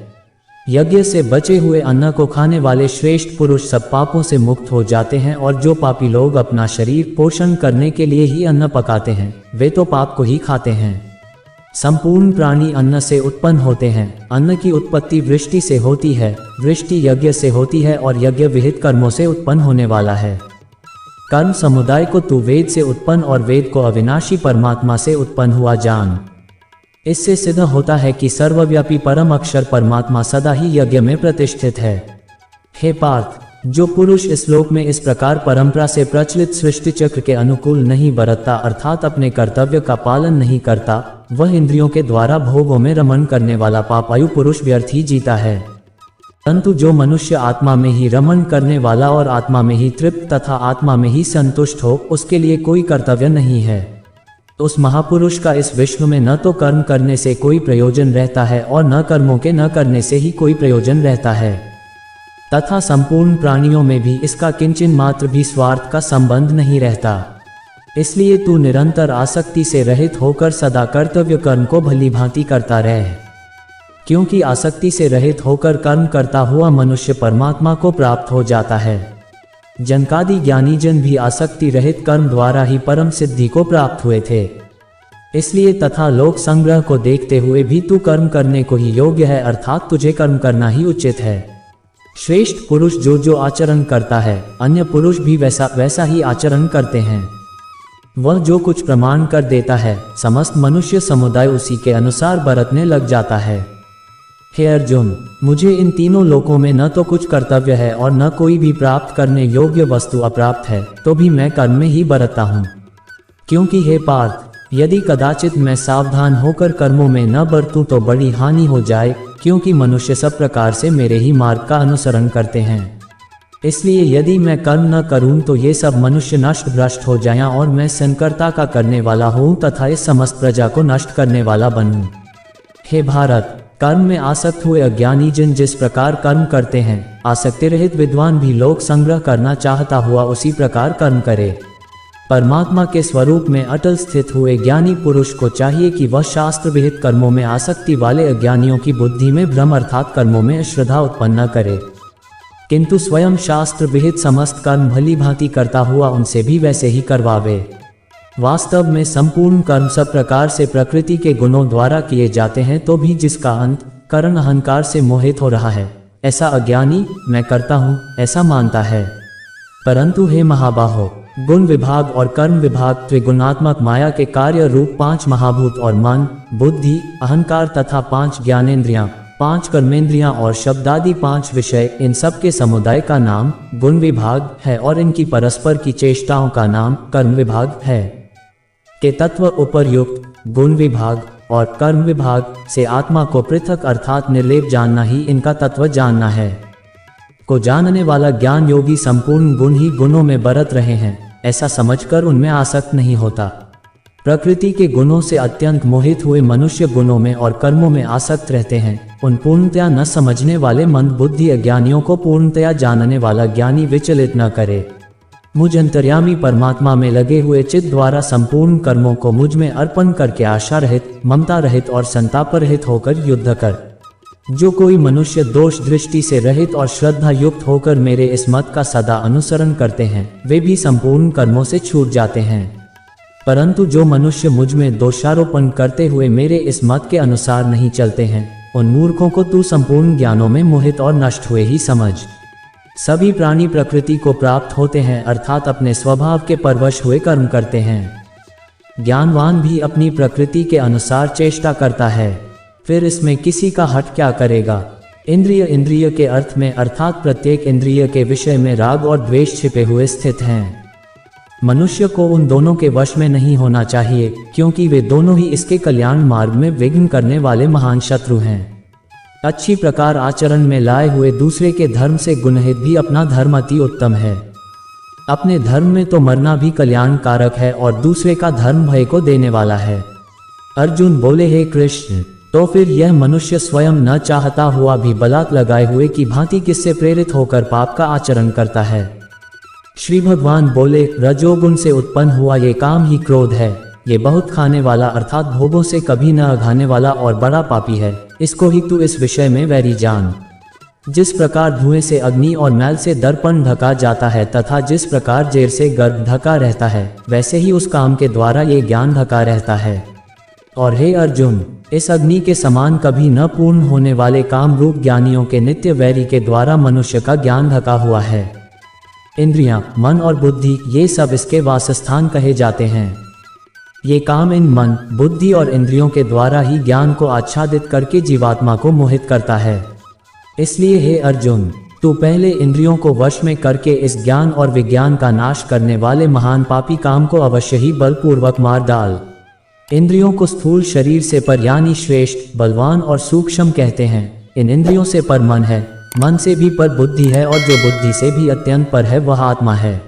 B: यज्ञ से बचे हुए अन्न को खाने वाले श्रेष्ठ पुरुष सब पापों से मुक्त हो जाते हैं, और जो पापी लोग अपना शरीर पोषण करने के लिए ही अन्न पकाते हैं, वे तो पाप को ही खाते हैं। संपूर्ण प्राणी अन्न से उत्पन्न होते हैं। अन्न की उत्पत्ति वृष्टि से होती है, वृष्टि यज्ञ से होती है और यज्ञ विहित कर्मों से उत्पन्न होने वाला है। कर्म समुदाय को तू वेद से उत्पन्न और वेद को अविनाशी परमात्मा से उत्पन्न हुआ जान। इससे सिद्ध होता है कि सर्वव्यापी परम अक्षर परमात्मा सदा ही यज्ञ में प्रतिष्ठित है। हे पार्थ, जो पुरुष इस श्लोक में इस प्रकार परंपरा से प्रचलित सृष्टि चक्र के अनुकूल नहीं बरतता अर्थात अपने कर्तव्य का पालन नहीं करता, वह इंद्रियों के द्वारा भोगों में रमण करने वाला पापायु पुरुष व्यर्थ ही जीता है। परंतु जो मनुष्य आत्मा में ही रमण करने वाला और आत्मा में ही तृप्त तथा आत्मा में ही संतुष्ट हो, उसके लिए कोई कर्तव्य नहीं है। उस महापुरुष का इस विश्व में न तो कर्म करने से कोई प्रयोजन रहता है और न कर्मों के न करने से ही कोई प्रयोजन रहता है, तथा संपूर्ण प्राणियों में भी इसका किंचन मात्र भी स्वार्थ का संबंध नहीं रहता। इसलिए तू निरंतर आसक्ति से रहित होकर सदा कर्तव्य कर्म को भली भांति करता रहे, क्योंकि आसक्ति से रहित होकर कर्म करता हुआ मनुष्य परमात्मा को प्राप्त हो जाता है। जनकादि ज्ञानी जन भी आसक्ति रहित कर्म द्वारा ही परम सिद्धि को प्राप्त हुए थे। इसलिए तथा लोक संग्रह को देखते हुए भी तू कर्म करने को ही योग्य है, अर्थात तुझे कर्म करना ही उचित है। श्रेष्ठ पुरुष जो जो आचरण करता है, अन्य पुरुष भी वैसा वैसा ही आचरण करते हैं। वह जो कुछ प्रमाण कर देता है, समस्त मनुष्य समुदाय उसी के अनुसार बरतने लग जाता है। हे अर्जुन, मुझे इन तीनों लोकों में न तो कुछ कर्तव्य है और न कोई भी प्राप्त करने योग्य वस्तु अप्राप्त है, तो भी मैं कर्म में ही बरतता हूँ। क्योंकि हे पार्थ, यदि कदाचित मैं सावधान होकर कर्मों में न बरतूं तो बड़ी हानि हो जाए, क्योंकि मनुष्य सब प्रकार से मेरे ही मार्ग का अनुसरण करते हैं। इसलिए यदि मैं कर्म न करूं तो ये सब मनुष्य नष्ट भ्रष्ट हो जाएं और मैं संकर्ता का करने वाला हूं तथा इस समस्त प्रजा को नष्ट करने वाला बनूं। हे भारत, कर्म में आसक्त हुए अज्ञानी जन जिस प्रकार कर्म करते हैं, आसक्ति रहित विद्वान भी लोक संग्रह करना चाहता हुआ उसी प्रकार कर्म करे। परमात्मा के स्वरूप में अटल स्थित हुए ज्ञानी पुरुष को चाहिए कि वह शास्त्र विहित कर्मों में आसक्ति वाले अज्ञानियों की बुद्धि में भ्रम अर्थात कर्मों में श्रद्धा उत्पन्न न करे, किंतु स्वयं शास्त्र विहित समस्त कर्म भली भांति करता हुआ उनसे भी वैसे ही करवावे। वास्तव में संपूर्ण कर्म सब प्रकार से प्रकृति के गुणों द्वारा किए जाते हैं, तो भी जिसका अंत करण अहंकार से मोहित हो रहा है, ऐसा अज्ञानी मैं करता हूँ ऐसा मानता है। परंतु हे महाबाहो, गुण विभाग और कर्म विभाग त्रिगुणात्मक माया के कार्य रूप 5 महाभूत और मन, बुद्धि, अहंकार तथा 5 ज्ञानेंद्रियां, 5 कर्मेंद्रियां और शब्दादि 5 विषय, इन सब के समुदाय का नाम गुण विभाग है और इनकी परस्पर की चेष्टाओं का नाम कर्म विभाग है। के तत्व उपर्युक्त गुण विभाग और कर्म विभाग से आत्मा को पृथक अर्थात निर्लेप जानना ही इनका तत्व जानना है। को जानने वाला ज्ञान योगी संपूर्ण गुण ही गुणों में बरत रहे हैं ऐसा समझकर उनमें आसक्त नहीं होता। प्रकृति के गुणों से अत्यंत मोहित हुए मनुष्य गुणों में और कर्मों में आसक्त रहते हैं। उन पूर्णतया न समझने वाले मंद बुद्धि अज्ञानियों को पूर्णतया जानने वाला ज्ञानी विचलित न करे। मुझ अंतर्यामी परमात्मा में लगे हुए चित्त द्वारा संपूर्ण कर्मों को मुझ में अर्पण करके आशा रहित, ममता रहित और संताप रहित होकर युद्ध कर। जो कोई मनुष्य दोष दृष्टि से रहित और श्रद्धा युक्त होकर मेरे इस मत का सदा अनुसरण करते हैं, वे भी संपूर्ण कर्मों से छूट जाते हैं। परंतु जो मनुष्य मुझ में दोषारोपण करते हुए मेरे इस मत के अनुसार नहीं चलते हैं, उन मूर्खों को तू संपूर्ण ज्ञानों में मोहित और नष्ट हुए ही समझ। सभी प्राणी प्रकृति को प्राप्त होते हैं अर्थात अपने स्वभाव के परवश हुए कर्म करते हैं। ज्ञानवान भी अपनी प्रकृति के अनुसार चेष्टा करता है, फिर इसमें किसी का हट क्या करेगा। इंद्रिय के अर्थ में अर्थात प्रत्येक इंद्रिय के विषय में राग और द्वेष छिपे हुए स्थित हैं। मनुष्य को उन दोनों के वश में नहीं होना चाहिए, क्योंकि वे दोनों ही इसके कल्याण मार्ग में विघ्न करने वाले महान शत्रु हैं। अच्छी प्रकार आचरण में लाए हुए दूसरे के धर्म से गुणहित भी अपना धर्म अति उत्तम है। अपने धर्म में तो मरना भी कल्याण कारक है और दूसरे का धर्म भय को देने वाला है। अर्जुन बोले, हे कृष्ण, तो फिर यह मनुष्य स्वयं न चाहता हुआ भी बलात् लगाए हुए की भांति किससे प्रेरित होकर पाप का आचरण करता है। श्री भगवान बोले, रजोगुण से उत्पन्न हुआ ये काम ही क्रोध है। ये बहुत खाने वाला अर्थात भोगों से कभी न अघाने वाला और बड़ा पापी है। इसको ही तू इस विषय में वैरी जान। जिस प्रकार धुएं से अग्नि और मैल से दर्पण ढका जाता है तथा जिस प्रकार जेर से गर्भ ढका रहता है, वैसे ही उस काम के द्वारा ये ज्ञान ढका रहता है। और हे अर्जुन, इस अग्नि के समान कभी न पूर्ण होने वाले काम रूप ज्ञानियों के नित्य वैरी के द्वारा मनुष्य का ज्ञान ढका हुआ है। इंद्रियां, मन और बुद्धि, ये सब इसके वासस्थान कहे जाते हैं। ये काम इन मन, बुद्धि और इंद्रियों के द्वारा ही ज्ञान को आच्छादित करके जीवात्मा को मोहित करता है। इसलिए हे अर्जुन, तू पहले इंद्रियों को वश में करके इस ज्ञान और विज्ञान का नाश करने वाले महान पापी काम को अवश्य ही बलपूर्वक मार डाल। इंद्रियों को स्थूल शरीर से पर यानी श्रेष्ठ, बलवान और सूक्ष्म कहते हैं। इन इंद्रियों से पर मन है, मन से भी पर बुद्धि है, और जो बुद्धि से भी अत्यंत पर है वह आत्मा है।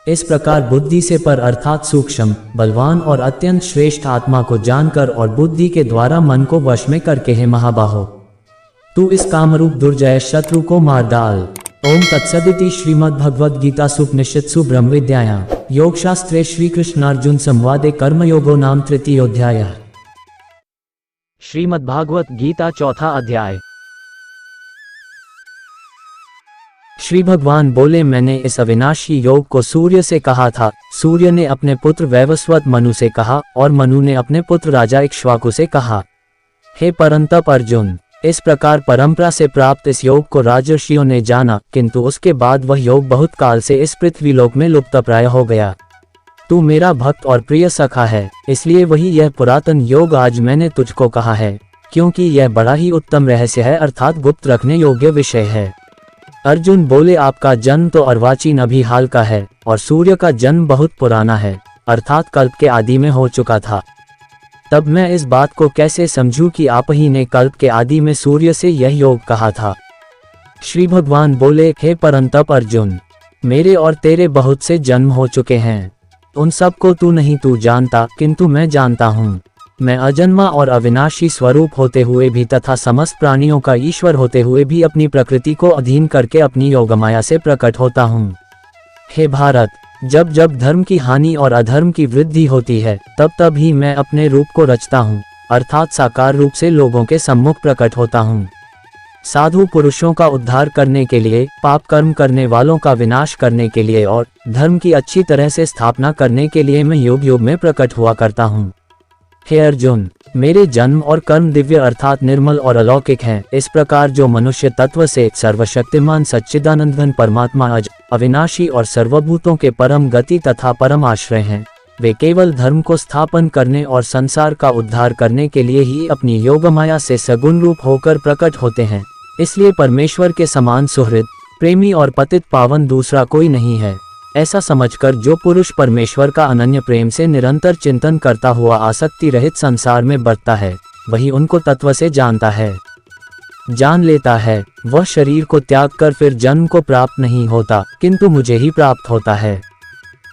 B: इस प्रकार बुद्धि से पर अर्थात सूक्ष्म, बलवान और अत्यंत श्रेष्ठ आत्मा को जानकर और बुद्धि के द्वारा मन को वश में करके हे महाबाहो, तू इस कामरूप दुर्जय शत्रु को मार डाल। ओम तत्सदिति श्रीमद्भगवद गीता सुपनिषत्सु ब्रह्म विद्यायां योगशास्त्रे श्री कृष्णार्जुन संवादे कर्मयोगो नाम तृतीयोध्याय। श्रीमद्भागवत गीता चौथा अध्याय। श्री भगवान बोले, मैंने इस अविनाशी योग को सूर्य से कहा था। सूर्य ने अपने पुत्र वैवस्वत मनु से कहा और मनु ने अपने पुत्र राजा इक्ष्वाकु से कहा। हे परंतप अर्जुन, इस प्रकार परंपरा से प्राप्त इस योग को राजर्षियों ने जाना, किंतु उसके बाद वह योग बहुत काल से इस पृथ्वीलोक में लुप्तप्राय हो गया। तू मेरा भक्त और प्रिय सखा है, इसलिए वही यह पुरातन योग आज मैंने तुझको कहा है, क्योंकि यह बड़ा ही उत्तम रहस्य है, अर्थात गुप्त रखने योग्य विषय है। अर्जुन बोले, आपका जन्म तो अर्वाचीन अभी हाल का है और सूर्य का जन्म बहुत पुराना है, अर्थात कल्प के आदि में हो चुका था। तब मैं इस बात को कैसे समझूं कि आप ही ने कल्प के आदि में सूर्य से यह योग कहा था। श्री भगवान बोले, हे परंतप अर्जुन, मेरे और तेरे बहुत से जन्म हो चुके हैं, उन सब को तू नहीं तू जानता, किंतु मैं जानता हूँ। मैं अजन्मा और अविनाशी स्वरूप होते हुए भी तथा समस्त प्राणियों का ईश्वर होते हुए भी अपनी प्रकृति को अधीन करके अपनी योगमाया से प्रकट होता हूँ। हे भारत, जब जब धर्म की हानि और अधर्म की वृद्धि होती है, तब तब ही मैं अपने रूप को रचता हूँ, अर्थात साकार रूप से लोगों के सम्मुख प्रकट होता हूँ। साधु पुरुषों का उद्धार करने के लिए, पाप कर्म करने वालों का विनाश करने के लिए और धर्म की अच्छी तरह से स्थापना करने के लिए मैं युग युग में प्रकट हुआ करता हूँ। हे अर्जुन, मेरे जन्म और कर्म दिव्य अर्थात निर्मल और अलौकिक हैं। इस प्रकार जो मनुष्य तत्व से सर्वशक्तिमान सच्चिदानंद घन परमात्मा अज, अविनाशी और सर्वभूतों के परम गति तथा परम आश्रय हैं, वे केवल धर्म को स्थापन करने और संसार का उद्धार करने के लिए ही अपनी योगमाया से सगुण रूप होकर प्रकट होते हैं। इसलिए परमेश्वर के समान सुहृद, प्रेमी और पतित पावन दूसरा कोई नहीं है। ऐसा समझकर जो पुरुष परमेश्वर का अनन्य प्रेम से निरंतर चिंतन करता हुआ आसक्ति रहित संसार में बढ़ता है, वही उनको तत्व से जानता है, जान लेता है। वह शरीर को त्याग कर फिर जन्म को प्राप्त नहीं होता, किंतु मुझे ही प्राप्त होता है।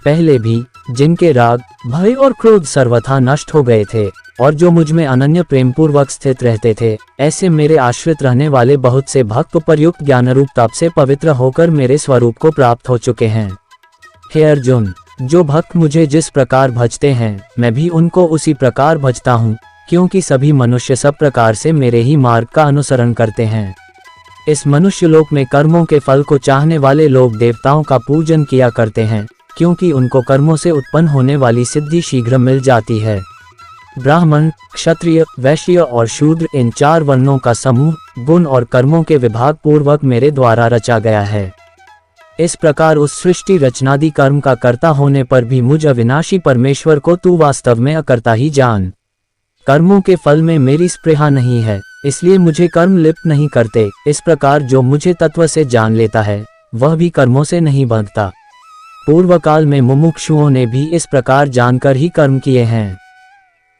B: पहले भी जिनके राग, भय और क्रोध सर्वथा नष्ट हो गए थे और जो मुझ में अनन्य प्रेम पूर्वक स्थित रहते थे, ऐसे मेरे आश्रित रहने वाले बहुत से भक्त उपर्युक्त ज्ञानरूप तप से पवित्र होकर मेरे स्वरूप को प्राप्त हो चुके हैं। हे अर्जुन, जो भक्त मुझे जिस प्रकार भजते हैं, मैं भी उनको उसी प्रकार भजता हूँ, क्योंकि सभी मनुष्य सब प्रकार से मेरे ही मार्ग का अनुसरण करते हैं। इस मनुष्य लोक में कर्मों के फल को चाहने वाले लोग देवताओं का पूजन किया करते हैं, क्योंकि उनको कर्मों से उत्पन्न होने वाली सिद्धि शीघ्र मिल जाती है। ब्राह्मण, क्षत्रिय, वैश्य और शूद्र, इन चार वर्णों का समूह गुण और कर्मों के विभाग पूर्वक मेरे द्वारा रचा गया है। इस प्रकार उस सृष्टि रचनादि कर्म का कर्ता होने पर भी मुझ अविनाशी परमेश्वर को तू वास्तव में अकर्ता ही जान। कर्मों के फल में मेरी स्पृहा नहीं है, इसलिए मुझे कर्म लिप्त नहीं करते। इस प्रकार जो मुझे तत्व से जान लेता है, वह भी कर्मों से नहीं बंधता। पूर्व काल में मुमुक्षुओं ने भी इस प्रकार जानकर ही कर्म किए हैं,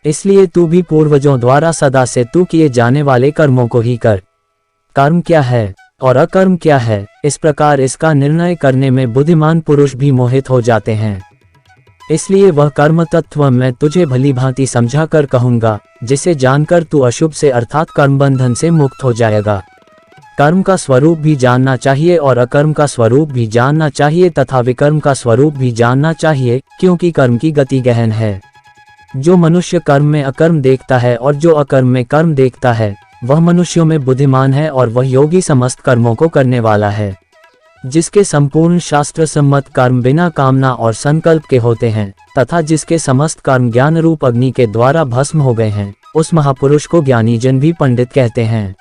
B: इसलिए तू भी पूर्वजों द्वारा सदा से तू किए जाने वाले कर्मों को ही कर। कर्म क्या है और अकर्म क्या है, इस प्रकार इसका निर्णय करने में बुद्धिमान पुरुष भी मोहित हो जाते हैं। इसलिए वह कर्म तत्व मैं तुझे भली भांति समझा कर कहूँगा, जिसे जानकर तू अशुभ से अर्थात कर्म बंधन से मुक्त हो जाएगा। कर्म का स्वरूप भी जानना चाहिए और अकर्म का स्वरूप भी जानना चाहिए तथा विकर्म का स्वरूप भी जानना चाहिए, क्योंकि कर्म की गति गहन है। जो मनुष्य कर्म में अकर्म देखता है और जो अकर्म में कर्म देखता है, वह मनुष्यों में बुद्धिमान है और वह योगी समस्त कर्मों को करने वाला है। जिसके संपूर्ण शास्त्र सम्मत कर्म बिना कामना और संकल्प के होते हैं तथा जिसके समस्त कर्म ज्ञान रूप अग्नि के द्वारा भस्म हो गए हैं, उस महापुरुष को ज्ञानी जन भी पंडित कहते हैं।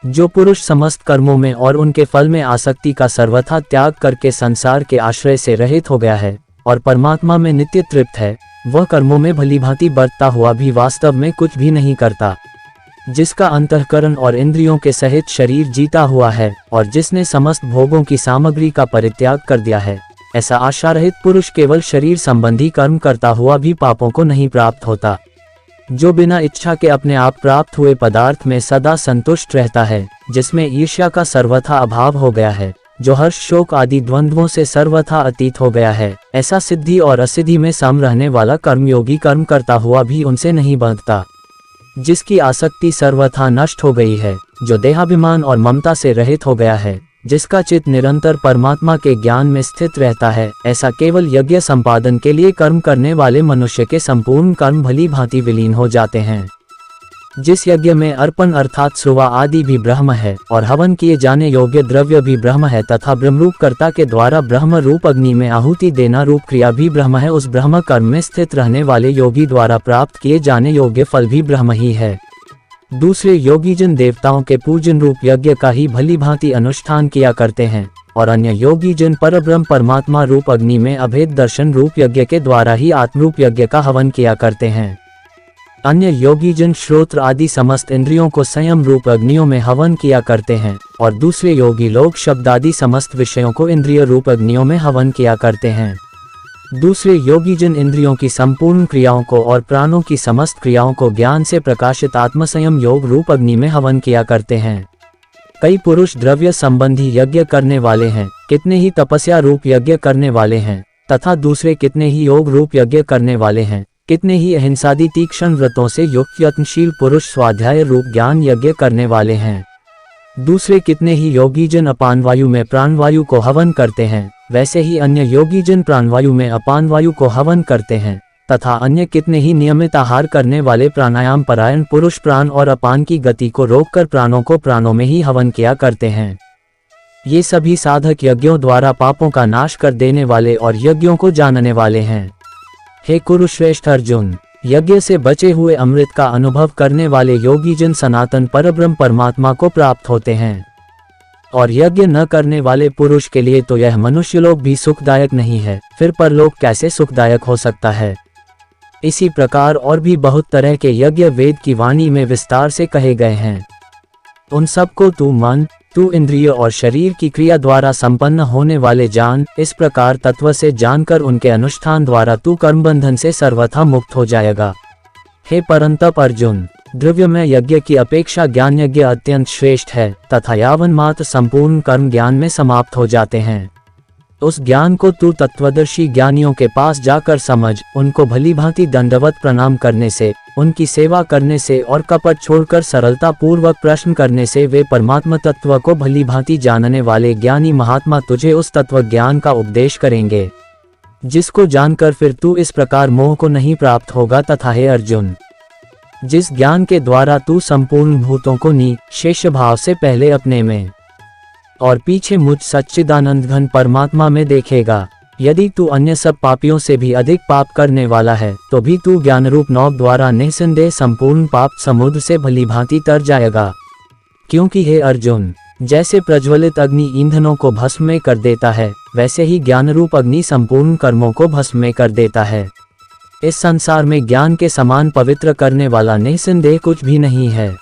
B: जो पुरुष समस्त कर्मों में और उनके फल में आसक्ति का सर्वथा त्याग करके संसार के आश्रय से रहित हो गया है और परमात्मा में नित्य तृप्त है, वह कर्मों में भलीभांति बरतता हुआ भी वास्तव में कुछ भी नहीं करता। जिसका अंतःकरण और इंद्रियों के सहित शरीर जीता हुआ है और जिसने समस्त भोगों की सामग्री का परित्याग कर दिया है, ऐसा आशारहित पुरुष केवल शरीर संबंधी कर्म करता हुआ भी पापों को नहीं प्राप्त होता। जो बिना इच्छा के अपने आप प्राप्त हुए पदार्थ में सदा संतुष्ट रहता है, जिसमें ईर्ष्या का सर्वथा अभाव हो गया है, जो हर्ष शोक आदि द्वंद्वों से सर्वथा अतीत हो गया है, ऐसा सिद्धि और असिद्धि में सम रहने वाला कर्मयोगी कर्म करता हुआ भी उनसे नहीं बंधता। जिसकी आसक्ति सर्वथा नष्ट हो गई है, जो देहाभिमान और ममता से रहित हो गया है, जिसका चित्त निरंतर परमात्मा के ज्ञान में स्थित रहता है, ऐसा केवल यज्ञ संपादन के लिए कर्म करने वाले मनुष्य के संपूर्ण कर्म भली भांति विलीन हो जाते हैं। जिस यज्ञ में अर्पण अर्थात सुवा आदि भी ब्रह्म है और हवन किए जाने योग्य द्रव्य भी ब्रह्म है तथा ब्रह्मरूप कर्ता के द्वारा ब्रह्म रूप अग्नि में आहुति देना रूप क्रिया भी ब्रह्म है, उस ब्रह्म कर्म में स्थित रहने वाले योगी द्वारा प्राप्त किए जाने योग्य फल भी ब्रह्म ही है। दूसरे योगीजन देवताओं के पूजन रूप यज्ञ का ही भली भांति अनुष्ठान किया करते हैं और अन्य योगीजन परब्रह्म परमात्मा रूप अग्नि में अभेद दर्शन रूप यज्ञ के द्वारा ही आत्मरूप यज्ञ का हवन किया करते हैं। अन्य योगीजन श्रोत्र आदि समस्त इंद्रियों को संयम रूप अग्नियों में हवन किया करते हैं और दूसरे योगी लोग शब्द आदि समस्त विषयों को इंद्रिय रूप अग्नियों में हवन किया करते हैं। दूसरे योगीजन इंद्रियों की संपूर्ण क्रियाओं को और प्राणों की समस्त क्रियाओं को ज्ञान से प्रकाशित आत्मसंयम योग रूप अग्नि में हवन किया करते हैं। कई पुरुष द्रव्य संबंधी यज्ञ करने वाले हैं, कितने ही तपस्या रूप यज्ञ करने वाले हैं तथा दूसरे कितने ही योग रूप यज्ञ करने वाले हैं, कितने ही अहिंसादि तीक्ष्ण व्रतों से युक्त यत्नशील पुरुष स्वाध्याय रूप ज्ञान यज्ञ करने वाले हैं। दूसरे कितने ही योगीजन अपान वायु में प्राणवायु को हवन करते हैं, वैसे ही अन्य योगीजन प्राणवायु में अपान वायु को हवन करते हैं तथा अन्य कितने ही नियमित आहार करने वाले प्राणायाम परायण पुरुष प्राण और अपान की गति को रोककर प्राणों को प्राणों में ही हवन किया करते हैं। ये सभी साधक यज्ञों द्वारा पापों का नाश कर देने वाले और यज्ञों को जानने वाले हैं। हे कुरुश्रेष्ठ अर्जुन, यज्ञ से बचे हुए अमृत का अनुभव करने वाले योगीजन सनातन परब्रह्म परमात्मा को प्राप्त होते हैं और यज्ञ न करने वाले पुरुष के लिए तो यह मनुष्यलोक भी सुखदायक नहीं है, फिर परलोक कैसे सुखदायक हो सकता है। इसी प्रकार और भी बहुत तरह के यज्ञ वेद की वाणी में विस्तार से कहे गए हैं। उन सबको तू मन, तू इंद्रिय और शरीर की क्रिया द्वारा संपन्न होने वाले जान, इस प्रकार तत्व से जानकर उनके अनुष्ठान द्वारा तू कर्मबंधन से सर्वथा मुक्त हो जाएगा। हे परंतप अर्जुन, द्रव्यमय यज्ञ की अपेक्षा ज्ञान यज्ञ अत्यंत श्रेष्ठ है तथा यावन मात्र संपूर्ण कर्म ज्ञान में समाप्त हो जाते हैं। उस ज्ञान को तू तत्वदर्शी ज्ञानियों के पास जाकर समझ, उनको भली भांति दंडवत प्रणाम करने से, उनकी सेवा करने से और कपट छोड़कर सरलता पूर्वक प्रश्न करने से वे परमात्मा तत्व को भली भांति जानने वाले ज्ञानी महात्मा तुझे उस तत्व ज्ञान का उपदेश करेंगे, जिसको जानकर फिर तू इस प्रकार मोह को नहीं प्राप्त होगा। तथा हे अर्जुन, जिस ज्ञान के द्वारा तू संपूर्ण भूतों को निःशेष भाव से पहले अपने में और पीछे मुझ सच्चिदानंद घन परमात्मा में देखेगा, यदि तू अन्य सब पापियों से भी अधिक पाप करने वाला है तो भी तू ज्ञान रूप नौक द्वारा निःसंदेह संपूर्ण पाप समुद्र से भली भांति तर जाएगा। क्योंकि हे अर्जुन, जैसे प्रज्वलित अग्नि ईंधनों को भस्म में कर देता है, वैसे ही ज्ञान रूप अग्नि संपूर्ण कर्मों को भस्म में कर देता है। इस संसार में ज्ञान के समान पवित्र करने वाला निःसंदेह कुछ भी नहीं है।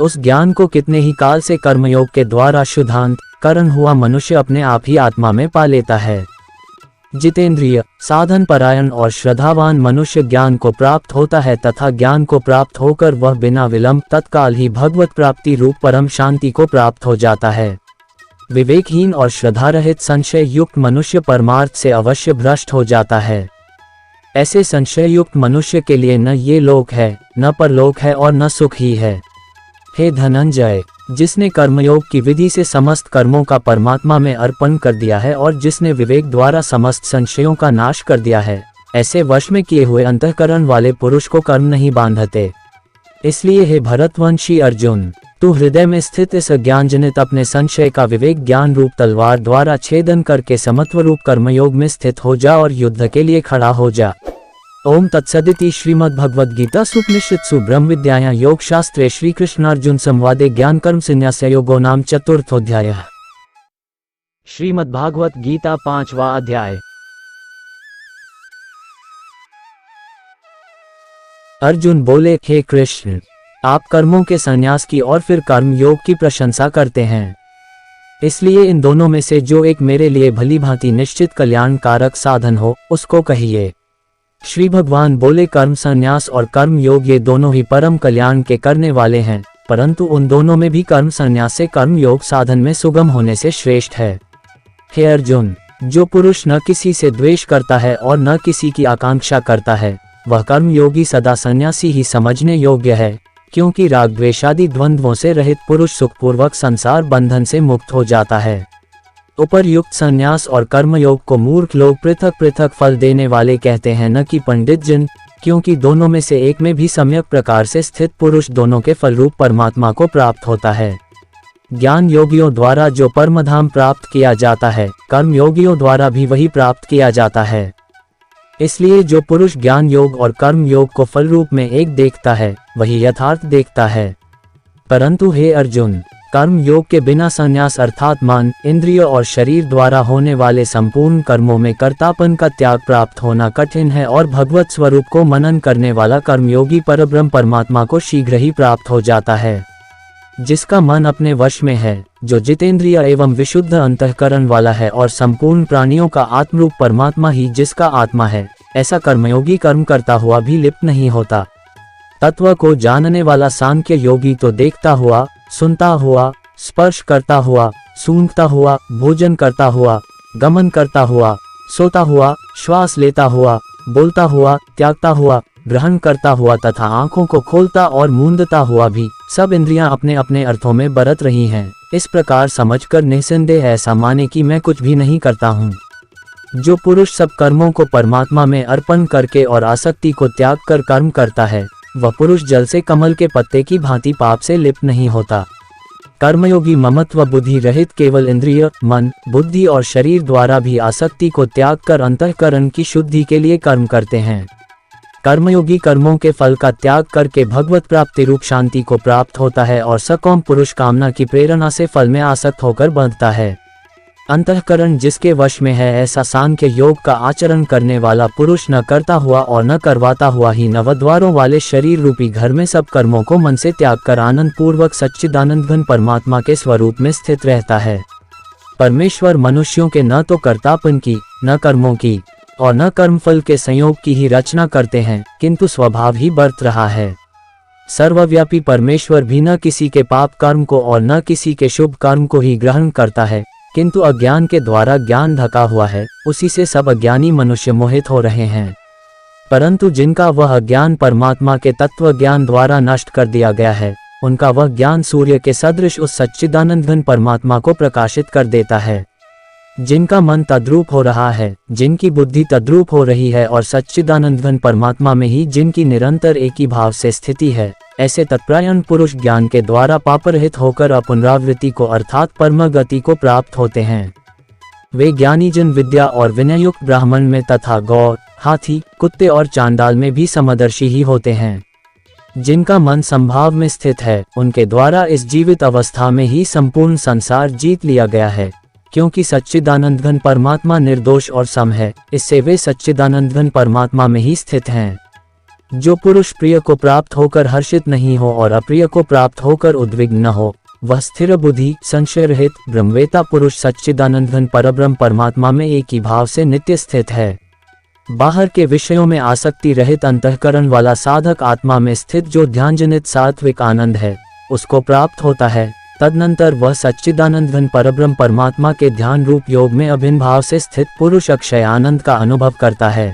B: उस ज्ञान को कितने ही काल से कर्मयोग के द्वारा शुद्धांत करण हुआ मनुष्य अपने आप ही आत्मा में पा लेता है। जितेंद्रिय, साधन परायण और श्रद्धावान मनुष्य ज्ञान को प्राप्त होता है तथा ज्ञान को प्राप्त होकर वह बिना विलंब तत्काल ही भगवत प्राप्ति रूप परम शांति को प्राप्त हो जाता है। विवेकहीन और श्रद्धारहित संशय युक्त मनुष्य परमार्थ से अवश्य भ्रष्ट हो जाता है। ऐसे संशय युक्त मनुष्य के लिए न ये लोक है, न परलोक है और न सुख ही है। हे धनंजय, जिसने कर्मयोग की विधि से समस्त कर्मों का परमात्मा में अर्पण कर दिया है और जिसने विवेक द्वारा समस्त संशयों का नाश कर दिया है, ऐसे वश में किए हुए अंतःकरण वाले पुरुष को कर्म नहीं बांधते। इसलिए हे भरतवंशी अर्जुन, तू हृदय में स्थित इस अज्ञानजनित अपने संशय का विवेक ज्ञान रूप तलवार द्वारा छेदन करके समत्व रूप कर्मयोग में स्थित हो जा और युद्ध के लिए खड़ा हो जा। ओम तत्सदिति श्रीमद्भगवद्गीता सुपनिषत्सु ब्रह्म विद्यायां योग शास्त्रे श्री कृष्णार्जुन संवादे ज्ञान कर्म संन्यास योगो नाम चतुर्थोऽध्यायः। श्रीमद्भागवत गीता 5वां अध्याय। अर्जुन बोले, हे कृष्ण, आप कर्मों के संन्यास की और फिर कर्म योग की प्रशंसा करते हैं, इसलिए इन दोनों में से जो एक मेरे लिए भली भांति निश्चित कल्याणकारक साधन हो उसको कहिए। श्री भगवान बोले, कर्म संन्यास और कर्म योग ये दोनों ही परम कल्याण के करने वाले हैं, परंतु उन दोनों में भी कर्म संन्यास से कर्म योग साधन में सुगम होने से श्रेष्ठ है। हे अर्जुन, जो पुरुष न किसी से द्वेष करता है और न किसी की आकांक्षा करता है, वह कर्म योगी सदा सन्यासी ही समझने योग्य है, क्योंकि राग द्वेषादि द्वंद्वों से रहित पुरुष सुखपूर्वक संसार बंधन से मुक्त हो जाता है। उपर्युक्त संन्यास और कर्मयोग को मूर्ख लोग पृथक पृथक फल देने वाले कहते हैं, न कि पंडित जन, क्योंकि दोनों में से एक में भी सम्यक प्रकार से स्थित पुरुष दोनों के फलरूप परमात्मा को प्राप्त होता है। ज्ञान योगियों द्वारा जो परमधाम प्राप्त किया जाता है, कर्म योगियों द्वारा भी वही प्राप्त किया जाता है। इसलिए जो पुरुष ज्ञान योग और कर्म योग को फल रूप में एक देखता है, वही यथार्थ देखता है। परंतु हे अर्जुन, कर्म योग के बिना संन्यास अर्थात मन, इंद्रिय और शरीर द्वारा होने वाले संपूर्ण कर्मों में कर्तापन का त्याग प्राप्त होना कठिन है, और भगवत स्वरूप को मनन करने वाला कर्मयोगी परब्रह्म परमात्मा को शीघ्र ही प्राप्त हो जाता है। जिसका मन अपने वश में है, जो जितेंद्रिय एवं विशुद्ध अंतःकरण वाला है और संपूर्ण प्राणियों का आत्मरूप परमात्मा ही जिसका आत्मा है, ऐसा कर्मयोगी कर्म करता हुआ भी लिप्त नहीं होता। तत्व को जानने वाला सांख्य योगी तो देखता हुआ, सुनता हुआ, स्पर्श करता हुआ, सूंघता हुआ, भोजन करता हुआ, गमन करता हुआ, सोता हुआ, श्वास लेता हुआ, बोलता हुआ, त्यागता हुआ, ग्रहण करता हुआ तथा आंखों को खोलता और मूंदता हुआ भी सब इंद्रियां अपने अपने अर्थों में बरत रही हैं। इस प्रकार समझकर निसंदेह ऐसा माने कि मैं कुछ भी नहीं करता हूँ। जो पुरुष सब कर्मों को परमात्मा में अर्पण करके और आसक्ति को त्याग कर कर्म करता है, वह पुरुष जल से कमल के पत्ते की भांति पाप से लिप्त नहीं होता। कर्मयोगी ममत्व बुद्धि रहित केवल इंद्रिय, मन, बुद्धि और शरीर द्वारा भी आसक्ति को त्याग कर अंतःकरण की शुद्धि के लिए कर्म करते हैं। कर्मयोगी कर्मों के फल का त्याग करके भगवत प्राप्ति रूप शांति को प्राप्त होता है, और सकौम पुरुष कामना की प्रेरणा से फल में आसक्त होकर बंधता है। अंतःकरण जिसके वश में है, ऐसा सांख्य योग का आचरण करने वाला पुरुष न करता हुआ और न करवाता हुआ ही नवद्वारों वाले शरीर रूपी घर में सब कर्मों को मन से त्याग कर आनंद पूर्वक सच्चिदानंद घन परमात्मा के स्वरूप में स्थित रहता है। परमेश्वर मनुष्यों के न तो कर्तापन की, न कर्मों की और न कर्मफल के संयोग की ही रचना करते हैं, किंतु स्वभाव ही बरत रहा है। सर्वव्यापी परमेश्वर भी न किसी के पाप कर्म को और न किसी के शुभ कर्म को ही ग्रहण करता है, किंतु अज्ञान के द्वारा ज्ञान ढका हुआ है, उसी से सब अज्ञानी मनुष्य मोहित हो रहे हैं। परंतु जिनका वह ज्ञान परमात्मा के तत्व ज्ञान द्वारा नष्ट कर दिया गया है, उनका वह ज्ञान सूर्य के सदृश उस सच्चिदानंद घन परमात्मा को प्रकाशित कर देता है। जिनका मन तद्रूप हो रहा है, जिनकी बुद्धि तद्रूप हो रही है और सच्चिदानंद घन परमात्मा में ही जिनकी निरंतर एक ही भाव से स्थिति है, ऐसे तत्परायण पुरुष ज्ञान के द्वारा पापरहित होकर अपुनरावृत्ति को अर्थात परम गति को प्राप्त होते हैं। वे ज्ञानी जन विद्या और विनयुक्त ब्राह्मण में तथा गौ, हाथी, कुत्ते और चांडाल में भी समदर्शी ही होते हैं। जिनका मन संभाव में स्थित है, उनके द्वारा इस जीवित अवस्था में ही संपूर्ण संसार जीत लिया गया है, क्योंकि सच्चिदानंद घन परमात्मा निर्दोष और सम है, इससे वे सच्चिदानंद घन परमात्मा में ही स्थित हैं। जो पुरुष प्रिय को प्राप्त होकर हर्षित नहीं हो और अप्रिय को प्राप्त होकर उद्विग्न न हो, वह स्थिर बुद्धि, संशय रहित ब्रह्मवेता पुरुष सच्चिदानंद घन परब्रह्म परमात्मा में एक ही भाव से नित्य स्थित है। बाहर के विषयों में आसक्ति रहित अंतःकरण वाला साधक आत्मा में स्थित जो ध्यानजनित सात्विक आनंद है, उसको प्राप्त होता है। तदनंतर वह सच्चिदानंद घन परब्रह्म परमात्मा के ध्यान रूप योग में अभिन्न भाव से स्थित पुरुष अक्षय आनंद का अनुभव करता है।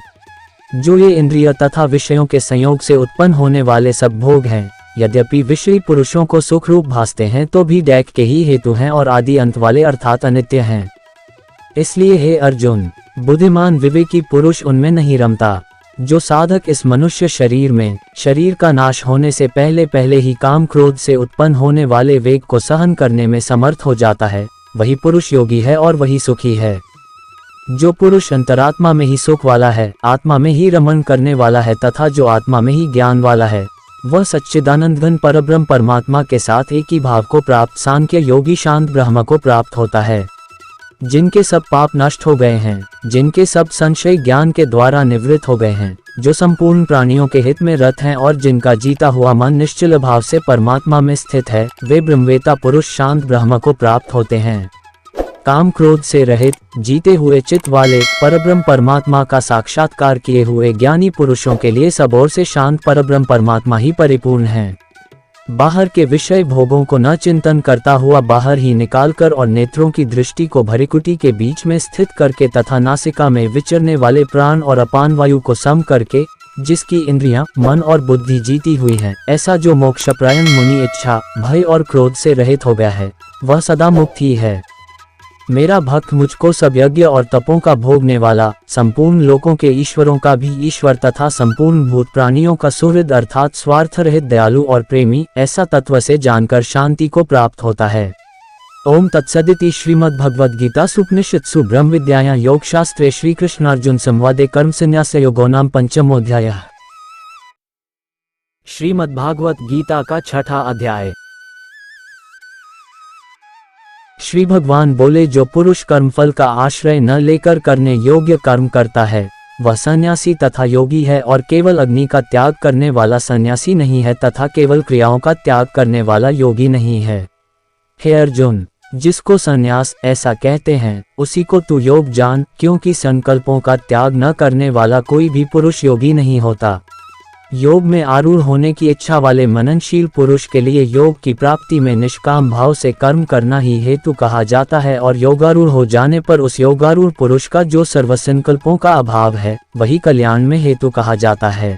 B: जो ये इंद्रिय तथा विषयों के संयोग से उत्पन्न होने वाले सब भोग हैं, यद्यपि विषयी पुरुषों को सुख रूप भासते हैं, तो भी दैक के ही हेतु हैं और आदि अंत वाले अर्थात अनित्य हैं। इसलिए हे अर्जुन, बुद्धिमान विवेकी पुरुष उनमें नहीं रमता। जो साधक इस मनुष्य शरीर में शरीर का नाश होने से पहले पहले ही काम क्रोध से उत्पन्न होने वाले वेग को सहन करने में समर्थ हो जाता है, वही पुरुष योगी है और वही सुखी है। जो पुरुष अंतरात्मा में ही सुख वाला है, आत्मा में ही रमण करने वाला है तथा जो आत्मा में ही ज्ञान वाला है, वह सच्चिदानंद घन परब्रह्म परमात्मा के साथ एक ही भाव को प्राप्त सांख्य योगी शांत ब्रह्म को प्राप्त होता है। जिनके सब पाप नष्ट हो गए हैं, जिनके सब संशय ज्ञान के द्वारा निवृत्त हो गए हैं, जो संपूर्ण प्राणियों के हित में रत हैं और जिनका जीता हुआ मन निश्चल भाव से परमात्मा में स्थित है, वे ब्रह्मवेता पुरुष शांत ब्रह्म को प्राप्त होते हैं। काम क्रोध से रहित जीते हुए चित्त वाले परब्रह्म परमात्मा का साक्षात्कार किए हुए ज्ञानी पुरुषों के लिए सब ओर से शांत परब्रह्म परमात्मा ही परिपूर्ण है। बाहर के विषय भोगों को न चिंतन करता हुआ बाहर ही निकालकर और नेत्रों की दृष्टि को भृकुटी के बीच में स्थित करके तथा नासिका में विचरने वाले प्राण और अपान वायु को सम करके, जिसकी इंद्रियां, मन और बुद्धि जीती हुई है, ऐसा जो मोक्षपरायण मुनि इच्छा, भय और क्रोध से रहित हो गया है, वह सदा मुक्त ही है। मेरा भक्त मुझको सब यज्ञ और तपों का भोगने वाला, संपूर्ण लोकों के ईश्वरों का भी ईश्वर तथा संपूर्ण भूत प्राणियों का सुहृद अर्थात स्वार्थ रहित दयालु और प्रेमी, ऐसा तत्व से जानकर शांति को प्राप्त होता है। ओम तत्सदिति श्रीमद्भगवद्गीता सुपनिषत्सु ब्रह्म विद्यायां योगशास्त्रे श्री कृष्णार्जुन संवादे कर्म संन्यास योगो नाम पंचमोऽध्यायः। श्रीमद्भागवत गीता का छठा अध्याय। श्री भगवान बोले, जो पुरुष कर्मफल का आश्रय न लेकर करने योग्य कर्म करता है, वह सन्यासी तथा योगी है और केवल अग्नि का त्याग करने वाला सन्यासी नहीं है तथा केवल क्रियाओं का त्याग करने वाला योगी नहीं है। हे अर्जुन, जिसको सन्यास ऐसा कहते हैं, उसी को तू योग जान, क्योंकि संकल्पों का त्याग न करने वाला कोई भी पुरुष योगी नहीं होता। योग में आरूढ़ होने की इच्छा वाले मननशील पुरुष के लिए योग की प्राप्ति में निष्काम भाव से कर्म करना ही हेतु कहा जाता है और योगारूढ़ हो जाने पर उस योगारूढ़ पुरुष का जो सर्वसंकल्पों का अभाव है, वही कल्याण में हेतु कहा जाता है।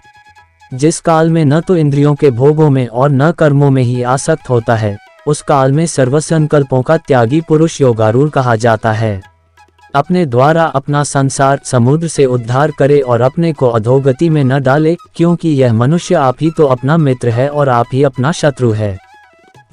B: जिस काल में न तो इंद्रियों के भोगों में और न कर्मों में ही आसक्त होता है, उस काल में सर्वसंकल्पों का त्यागी पुरुष योगारूढ़ कहा जाता है। अपने द्वारा अपना संसार समुद्र से उद्धार करे और अपने को अधोगति में न डाले, क्योंकि यह मनुष्य आप ही तो अपना मित्र है और आप ही अपना शत्रु है।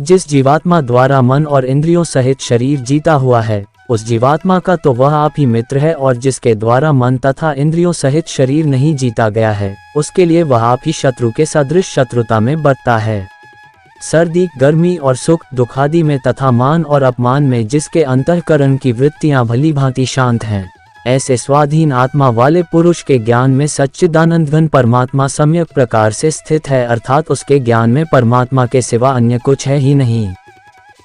B: जिस जीवात्मा द्वारा मन और इंद्रियों सहित शरीर जीता हुआ है, उस जीवात्मा का तो वह आप ही मित्र है, और जिसके द्वारा मन तथा इंद्रियों सहित शरीर नहीं जीता गया है, उसके लिए वह आप ही शत्रु के सदृश शत्रुता में बरता है। सर्दी, गर्मी और सुख दुख आदि में तथा मान और अपमान में जिसके अंतःकरण की वृत्तियां भली भांति शांत हैं, ऐसे स्वाधीन आत्मा वाले पुरुष के ज्ञान में सच्चिदानंद घन परमात्मा सम्यक प्रकार से स्थित है, अर्थात उसके ज्ञान में परमात्मा के सिवा अन्य कुछ है ही नहीं।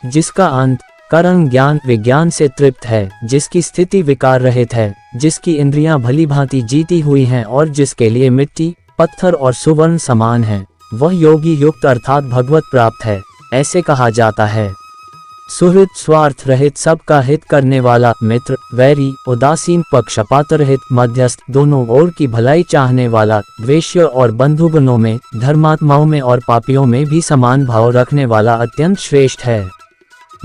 B: जिसका अंत करण ज्ञान विज्ञान से तृप्त है, जिसकी स्थिति विकार रहित है, जिसकी इंद्रियां भली भांति जीती हुई हैं और जिसके लिए मिट्टी, पत्थर और सुवर्ण समान है, वह योगी युक्त अर्थात भगवत प्राप्त है, ऐसे कहा जाता है। सुहृद, स्वार्थ रहित, सबका हित करने वाला, मित्र, वैरी, उदासीन, पक्षपात रहित, मध्यस्थ, दोनों ओर की भलाई चाहने वाला, द्वेष्य और बंधुगणों में, धर्मात्माओं में और पापियों में भी समान भाव रखने वाला अत्यंत श्रेष्ठ है।